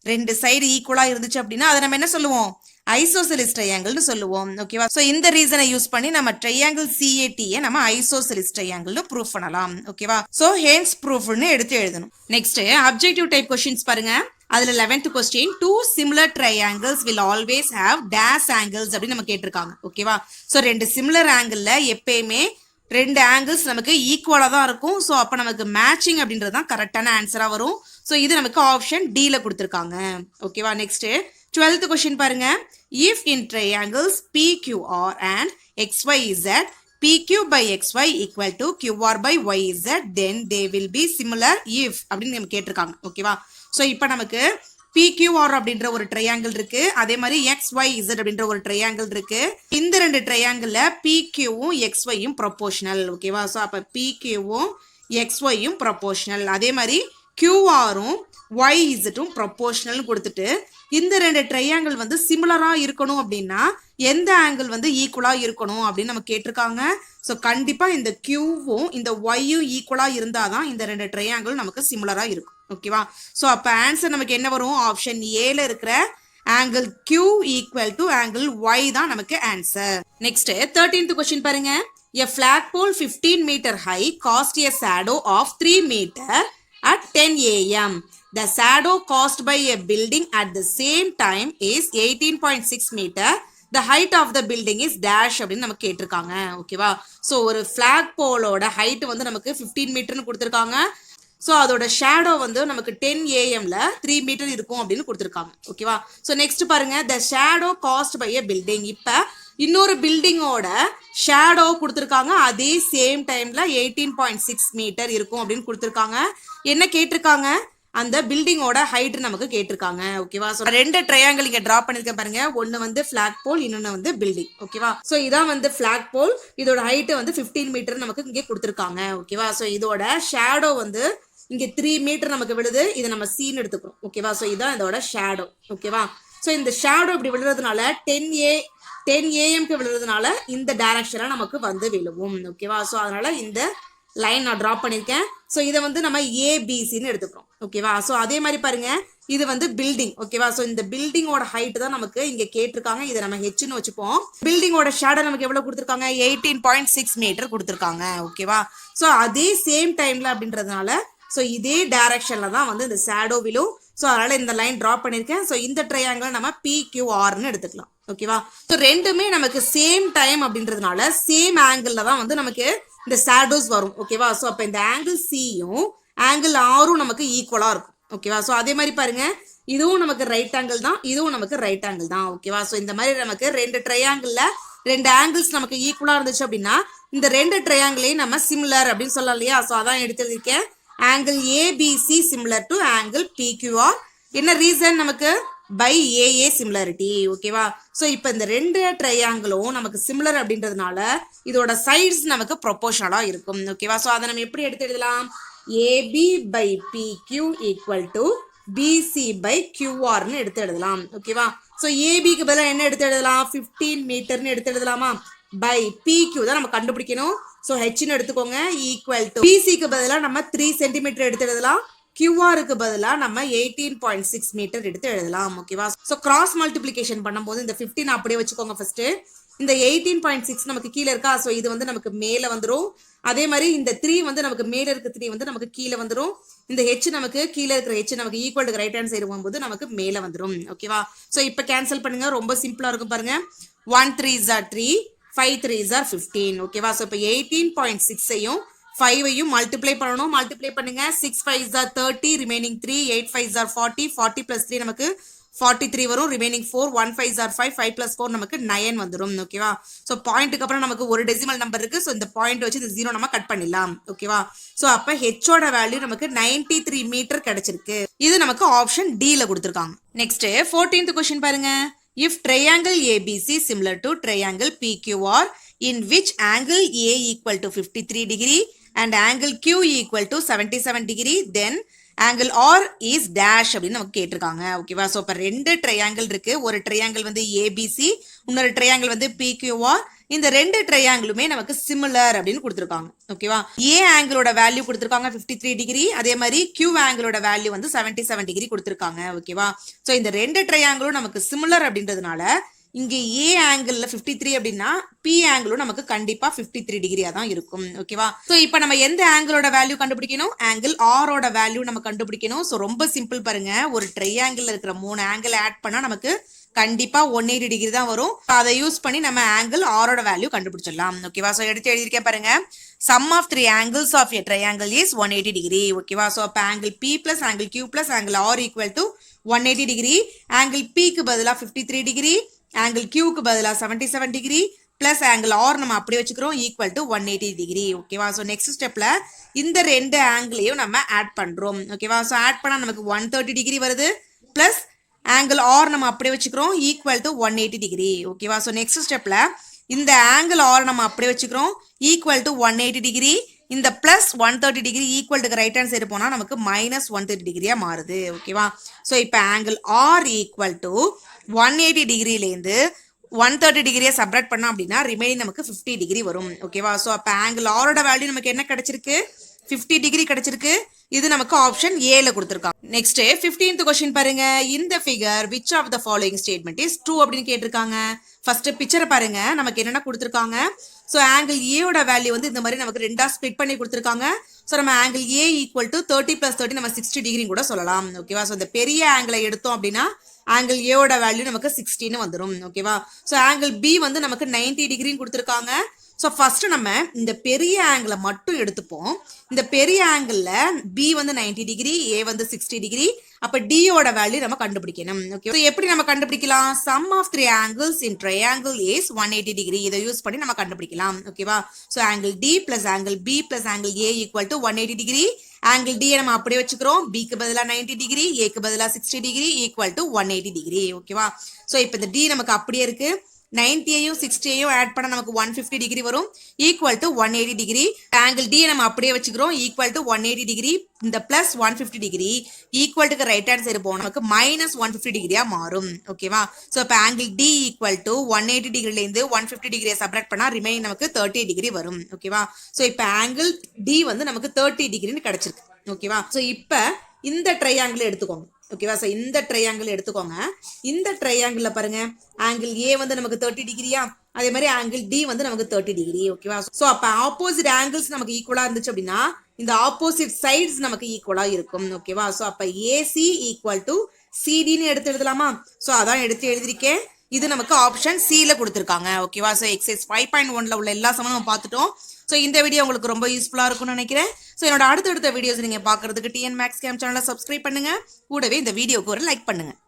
ரெண்டு சைடு ஈக்குவலா இருந்துச்சு அப்படின்னா அதை நம்ம என்ன சொல்லுவோம், ஐசோசெலிஸ் ட்ரையாங்கிள்னு சொல்லுவோம் ஓகேவா. ஸோ இந்த ரீசனை யூஸ் பண்ணி நம்ம ட்ரையாங்கிள் CAT-யை நம்ம ஐசோசெலிஸ் ட்ரையாங்கிள்னு ப்ரூஃப் பண்ணலாம் ஓகேவா. ஸோ ஹென்ஸ் ப்ரூஃப்னு எடுத்து எழுதணும். நெக்ஸ்ட் அப்ஜெக்டிவ் டைப் கொஸ்டின்ஸ் பாருங்க. அதுல 11th question, two similar triangles will always have dash angles அப்படின்னு நம்ம கேட்டிருக்காங்க ஓகேவா. ஸோ ரெண்டு சிமிலர் ஆங்கிள் எப்பயுமே ரெண்டு ஆங்கிள்ஸ் நமக்கு ஈக்குவலா தான் இருக்கும். ஸோ அப்போ நமக்கு மேட்சிங் அப்படின்றது தான் கரெக்டான ஆன்சரா வரும். ஸோ இது நமக்கு ஆப்ஷன் D-ல கொடுத்துருக்காங்க ஓகேவா. நெக்ஸ்ட் 12th கொஸ்டின் பாருங்க, if in triangles PQR and XYZ PQ by XY equal to QR by YZ then they will be similar if அப்படின்னு நம்ம கேட்டிருக்காங்க ஓகேவா. ஸோ இப்போ நமக்கு PQR அப்படின்ற ஒரு ட்ரையாங்கிள் இருக்கு, அதே மாதிரி XYZ அப்படின்ற ஒரு ட்ரையாங்கிள் இருக்கு. இந்த ரெண்டு ட்ரையாங்கிள்ல PQவும் XYயும் ப்ரொபோஷனல் ஓகேவா. ஸோ அப்போ PQவும் XYயும் ப்ரொபோஷனல், அதே மாதிரி QRும் YZும் ப்ரொபோஷனல்னு கொடுத்துட்டு இந்த ரெண்டு ட்ரையாங்கிள் வந்து சிமிலரா இருக்கணும் அப்படின்னா எந்த ஆங்கிள் வந்து ஈக்குவலா இருக்கணும் அப்படின்னு நம்ம கேட்டிருக்காங்க. ஸோ கண்டிப்பா இந்த Qவும் இந்த Yயும் ஈக்குவலா இருந்தாதான் இந்த ரெண்டு ட்ரையாங்கிள் நமக்கு சிமிலரா இருக்கும் ஓகேவா. ஸோ அப்போ ஆன்சர் நமக்கு என்ன வரும், ஆப்ஷன் ஏல இருக்கிற angle Q equal to angle Y தான் நமக்கு ஆன்சர். நெக்ஸ்ட் 13th கொஸ்டின் பாருங்க, a flagpole 15 meter high cast a shadow of 3 meter at 10 AM. The shadow cast by a building at the same time is 18.6 meter. The height of the building is dash அப்படின்னு நமக்கு கேட்டிருக்காங்க ஓகேவா. So ஒரு flag போலோட height வந்து நமக்கு 15 மீட்டர்னு கொடுத்துருக்காங்க. So அதோட shadow வந்து நமக்கு 10 AM-ல 3 மீட்டர் இருக்கும் அப்படின்னு கொடுத்துருக்காங்க ஓகேவா. ஸோ நெக்ஸ்ட் பாருங்க, the shadow cast by a building. இப்போ இன்னொரு பில்டிங்கோட ஷேடோ கொடுத்துருக்காங்க, அதே சேம் டைம்ல 18.6 மீட்டர் இருக்கும் அப்படின்னு கொடுத்துருக்காங்க. என்ன கேட்டிருக்காங்க, அந்த பில்டிங்கோட ஹைட் நமக்கு கேட்டிருக்காங்க. ஓகேவா, ஸோ 2 ட்ரையாங்கிள் இங்க டிரா பண்ணிருக்கேன் பாருங்க. ஒன்னு வந்து பிளாக் போல், இன்னொன்னு வந்து பில்டிங். ஓகேவா, ஸோ இதான் வந்து பிளாக் போல், இதோட ஹைட் வந்து 15 மீட்டர் நமக்கு இங்கே கொடுத்துருக்காங்க. ஓகேவா, ஸோ இதோட ஷேடோ வந்து இங்க 3 மீட்டர் நமக்கு விழுது. இதை நம்ம சீன் எடுத்துக்கிறோம். ஓகேவா, ஸோ இதான் இதோட ஷேடோ. ஓகேவா, ஸோ இந்த ஷேடோ இப்படி விழுறதுனால 10 AM விழுறதுனால இந்த டைரக்ஷனா நமக்கு வந்து விழுவும். ஓகேவா, ஸோ அதனால இந்த லைன் நான் டிரா பண்ணியிருக்கேன். ஸோ இதை வந்து நம்ம ஏபிசின்னு எடுத்துக்கிறோம். ஓகேவா, ஸோ அதே மாதிரி பாருங்க, இது வந்து பில்டிங். ஓகேவா, ஸோ இந்த பில்டிங்கோட ஹைட் தான் நமக்கு இங்க கேட்டிருக்காங்க. இதை நம்ம ஹெச்னு வச்சுப்போம். பில்டிங்கோட ஷேடோ நமக்கு எவ்வளவு கொடுத்துருக்காங்க, 18.6 மீட்டர் கொடுத்துருக்காங்க. ஓகேவா, ஸோ அதே சேம் டைம்ல அப்படின்றதுனால ஸோ இதே டைரக்ஷன்ல தான் வந்து இந்த ஷேடோ விழும். ஸோ அதனால இந்த லைன் டிரா பண்ணியிருக்கேன். ஸோ இந்த ட்ரையாங்கிள் நம்ம PQRன்னு எடுத்துக்கலாம். ஓகேவா, ஸோ ரெண்டுமே நமக்கு சேம் டைம் அப்படின்றதுனால சேம் ஆங்கிள் தான் வந்து நமக்கு இந்த ஷேடோஸ் வரும். ஓகேவா, ஸோ அப்போ இந்த ஆங்கிள் சியும் ஆங்கிள் ஆரும் நமக்கு ஈக்குவலா இருக்கும். ஓகேவா, ஸோ அதே மாதிரி பாருங்க, இதுவும் நமக்கு ரைட் ஆங்கிள் தான், இதுவும் நமக்கு ரைட் ஆங்கிள் தான். ஓகேவா, ஸோ இந்த மாதிரி நமக்கு 2 ட்ரையாங்கிள்ல 2 ஆங்கிள்ஸ் நமக்கு ஈக்குவலா இருந்துச்சு அப்படின்னா இந்த 2 ட்ரையாங்கிளையும் நம்ம சிமிலர் அப்படின்னு சொல்லலாம் இல்லையா. ஸோ அதான் எடுத்துருக்கேன், angle ABC similar to angle PQR. என்ன ரீசன், நமக்கு பை ஏஏ சிமிலாரிட்டி. ஓகேவா, ஸோ இப்போ இந்த 2 ட்ரையாங்கிளும் நமக்கு சிமிலர் அப்படின்றதுனால இதோட சைட்ஸ் நமக்கு ப்ரொபோர்ஷனலா இருக்கும். ஓகேவா, ஸோ அதை நம்ம எப்படி எடுத்து எழுதலாம், AB by PQ equal to BC by QRன்னு எடுத்து எழுதலாம். ஓகேவா, ஸோ ஏபிக்கு பதிலாக என்ன எடுத்து எழுதலாம், 15 மீட்டர்னு எடுத்து எழுதலாமா. பை PQ தான் நம்ம கண்டுபிடிக்கணும். ஸோ ஹெச்னு எடுத்துக்கோங்க, ஈக்குவல் டு பிசிக்கு பதிலாக நம்ம 3 சென்டிமீட்டர் எடுத்து எழுதலாம். QRக்கு பதிலாக நம்ம 18.6 மீட்டர் எடுத்து எழுதலாம். ஓகேவா, ஸோ கிராஸ் மல்டிப்ளிகேஷன் பண்ணும்போது இந்த 15 அப்படியே வச்சுக்கோங்க. ஃபர்ஸ்ட் இந்த 18.6 நமக்கு கீழே இருக்கா, ஸோ இது வந்து நமக்கு மேலே வந்துடும். அதே மாதிரி இந்த 3 வந்து நமக்கு மேலே இருக்க 3 வந்து நமக்கு கீழே வந்துடும். இந்த ஹெச் நமக்கு கீழே இருக்கிற ஹெச் நமக்கு equal to right hand side போகும்போது நமக்கு மேலே வந்துடும். ஓகேவா, ஸோ இப்போ கேன்சல் பண்ணுங்க, ரொம்ப சிம்பிளா இருக்கும் பாருங்க. 1 3s are 3, 5 3s are 15. ஓகேவா, ஸோ இப்போ 18.6ஐயும் 5ஐயும் மல்டிப்ளை பண்ணணும். மல்டிப்ளை பண்ணுங்க, 6 5s are 30, remaining 3, 8 5s are 40, 40 plus 3 நமக்கு 43 வரும், ரிமைனிங் 4, 1 5s are 5, 5 plus 4 நமக்கு 9 வந்துடும். ஓகேவா, ஸோ பாயிண்ட்டுக்கு அப்புறம் நமக்கு ஒரு டெசிமல் நம்பர் இருக்கு. ஸோ இந்த பாயிண்ட் வச்சு இந்த 0 நம்ம கட் பண்ணிடலாம். ஓகேவா, ஸோ அப்போ ஹெச்சோட வேல்யூ நமக்கு 93 மீட்டர் கிடைச்சிருக்கு. இது நமக்கு ஆப்ஷன் டில கொடுத்துருக்காங்க. நெக்ஸ்ட் 14th கொஸ்டின் பாருங்க. If triangle ABC similar to triangle PQR in which angle A equal to 53 degree and angle Q equal to 77 degree, then angle R is dash அப்படின்னு நமக்கு கேட்டிருக்காங்க. ஓகேவா, ஸோ இப்போ 2 ட்ரையாங்கிள் இருக்கு. ஒரு ட்ரையாங்கிள் வந்து ABC, இன்னொரு ட்ரையாங்கிள் வந்து PQR. இந்த 2 ட்ரையாங்கிளுமே நமக்கு சிமிலர் அப்படின்னு கொடுத்துருக்காங்க. ஓகேவா, ஏ ஆங்கிளோட வேல்யூ கொடுத்துருக்காங்க 53 டிகிரி, அதே மாதிரி Q ஆங்கிளோட வேல்யூ வந்து 77 டிகிரி கொடுத்துருக்காங்க. ஓகேவா, ஸோ இந்த 2 ட்ரையாங்கிளும் நமக்கு சிமிலர் அப்படின்றதுனால இங்கே ஏ ஆங்கிள் 53 அப்படின்னா பி ஆங்கிளும் நமக்கு கண்டிப்பா 53 டிகிரியா தான் இருக்கும். ஓகேவா, ஸோ இப்போ நம்ம எந்த ஆங்கிளோட வேல்யூ கண்டுபிடிக்கணும், ஆங்கிள் ஆரோட வேல்யூ நம்ம கண்டுபிடிக்கணும். ஸோ ரொம்ப சிம்பிள் பாருங்க, ஒரு ட்ரையாங்கிள் இருக்கிற 3 ஆங்கிள் ஆட் பண்ணா நமக்கு கண்டிப்பா 180 டிகிரி தான் வரும். அதை யூஸ் பண்ணி நம்ம ஆங்கிள் ஆரோட வேல்யூ கண்டுபிடிச்சிடலாம். ஓகேவா, ஸோ எடுத்து எழுதியிருக்கேன் பாருங்க. Sum of 3 angles of a triangle is 180 degree. ஓகேவா, ஸோ அப்போ angle P plus angle Q plus angle R equal to 180 degree. Angle Pக்கு பதிலாக 53 டிகிரி, ஆங்கிள் Qக்கு பதிலாக 77 டிகிரி பிளஸ் ஆங்கிள் R நம்ம அப்படியே வச்சுக்கிறோம், ஈக்குவல் டு 180 டிகிரி. ஓகேவா, ஸோ நெக்ஸ்ட் ஸ்டெப்ல இந்த 2 ஆங்கிளையும் நம்ம ஆட் பண்றோம். ஓகேவா, ஸோ ஆட் பண்ணா நமக்கு 130 டிகிரி வருது, பிளஸ் ஆங்கிள் R நம்ம அப்படியே வச்சுக்கிறோம், ஈக்குவல் டு 180 டிகிரி. ஓகேவா, ஸோ நெக்ஸ்ட் ஸ்டெப்ல இந்த ஆங்கிள் R நம்ம அப்படியே வச்சுக்கிறோம், ஈக்குவல் டு 180 டிகிரி. இந்த plus 130 degree equal to right hand side போனா நமக்கு மைனஸ் 130 டிகிரியா மாறுது. ஓகேவா, ஸோ இப்போ ஆங்கிள் R ஈக்குவல் டு 180 டிகிரிலேருந்து 130 டிகிரியை சப்ராக்ட் பண்ணோம் அப்படின்னா ரிமைனிங் நமக்கு 50 டிகிரி வரும். ஓகேவா, ஸோ அப்போ ஆங்கிள் ஆரோட வேல்யூ நமக்கு என்ன கிடைச்சிருக்கு, 50 டிகிரி கிடைச்சிருக்கு. இது நமக்கு ஆப்ஷன் ஏல கொடுத்துருக்காங்க. நெக்ஸ்ட் 15th கொஸ்டின் பாருங்க. இந்த figure which of the following statement is true அப்படின்னு கேட்டிருக்காங்க. ஃபர்ஸ்ட் பிக்சரை பாருங்க, நமக்கு என்னென்ன கொடுத்துருக்காங்க. ஸோ ஆங்கிள் ஏயோட வேல்யூ வந்து இந்த மாதிரி நமக்கு 2ஆ ஸ்ப்ளிட் பண்ணி கொடுத்துருக்காங்க. ஸோ நம்ம ஆங்கிள் ஏ ஈக்குவல் டு 30 + 30 நம்ம 60 டிகிரி கூட சொல்லலாம். ஓகேவா, ஸோ இந்த பெரிய ஆங்கிளை எடுத்தோம் அப்படின்னா ஆங்கிள் ஏவோட வேல்யூ நமக்கு 16 வந்துடும். ஓகேவா, ஸோ ஆங்கிள் பி வந்து நமக்கு 90 டிகிரின்னு கொடுத்துருக்காங்க. ஸோ ஃபர்ஸ்ட் நம்ம இந்த பெரிய ஆங்கிளை மட்டும் எடுத்துப்போம். இந்த பெரிய ஆங்கிளில் பி வந்து 90 டிகிரி, ஏ வந்து 60 டிகிரி. அப்போ டியோட வேல்யூ நம்ம கண்டுபிடிக்கணும். ஓகே, ஸோ எப்படி நம்ம கண்டுபிடிக்கலாம்? Sum of 3 angles in triangle is 180 degree. இதை யூஸ் பண்ணி நம்ம கண்டுபிடிக்கலாம். ஓகேவா? So angle D plus angle B plus angle A equal to 180 degree. Angle D நம்ம அப்படியே வச்சுக்கிறோம். பிக்கு பதிலாக 90 டிகிரி, ஏக்கு பதிலாக 60 டிகிரி ஈக்குவல் டு 180 டிகிரி. ஓகேவா? ஸோ இப்போ இந்த டி நமக்கு அப்படியே இருக்கு. 90ஐயும் 60ஐயும் ஆட் பண்ண நமக்கு 150 டிகிரி வரும், equal to 180 degree. Angle D நம்ம அப்படியே வச்சுக்கிறோம், ஈக்குவல் டு 180 டிகிரி. இந்த plus 150 degree equal to right hand side போனோம், நமக்கு மைனஸ் 150 டிகிரியா மாறும். ஓகேவா? ஸோ இப்போ ஆங்கிள் டி ஈக்குவல் டு 180 டிகிரிலேருந்து 150 டிகிரியை சப்ராக்ட் பண்ணா ரிமைனிங் நமக்கு 30 டிகிரி வரும். ஓகேவா? ஸோ இப்போ ஆங்கிள் டி வந்து நமக்கு 30 டிகிரின்னு கிடைச்சிருக்கு. ஓகேவா? ஸோ இப்போ இந்த ட்ரையாங்கிள் எடுத்துக்கோங்க. ஓகேவா? ஸோ இந்த ட்ரையாங்கிள் எடுத்துக்கோங்க. இந்த ட்ரையாங்கிளில் பாருங்க, ஆங்கிள் ஏ வந்து நமக்கு 30 டிகிரியா, அதே மாதிரி ஆங்கிள் டி வந்து நமக்கு 30 டிகிரி. ஓகேவா? ஸோ அப்போ ஆப்போசிட் ஆங்கிள்ஸ் நமக்கு ஈக்குவலாக இருந்துச்சு அப்படின்னா இந்த ஆப்போசிட் சைட்ஸ் நமக்கு ஈக்குவலாக இருக்கும். ஓகேவா? ஸோ அப்போ ஏசி ஈக்குவல் டு சிடின்னு எடுத்து எழுதலாமா? ஸோ அதான் எடுத்து எழுதிருக்கேன். இது நமக்கு ஆப்ஷன் சியில் கொடுத்துருக்காங்க. ஓகேவா? ஸோ எக்ஸசைஸ் 5.1ல் உள்ள எல்லா சமமும் நம்ம பார்த்துட்டோம். ஸோ இந்த வீடியோ உங்களுக்கு ரொம்ப யூஸ்ஃபுல்லாக இருக்கும்னு நினைக்கிறேன். ஸோ என்னோட அடுத்தடுத்த வீடியோஸ் நீங்கள் பார்க்குறதுக்கு டிஎன் மேக்ஸ் கேம் சேனலை சப்ஸ்கிரைப் பண்ணுங்கள். கூடவே இந்த வீடியோக்கு ஒரு லைக் பண்ணுங்கள்.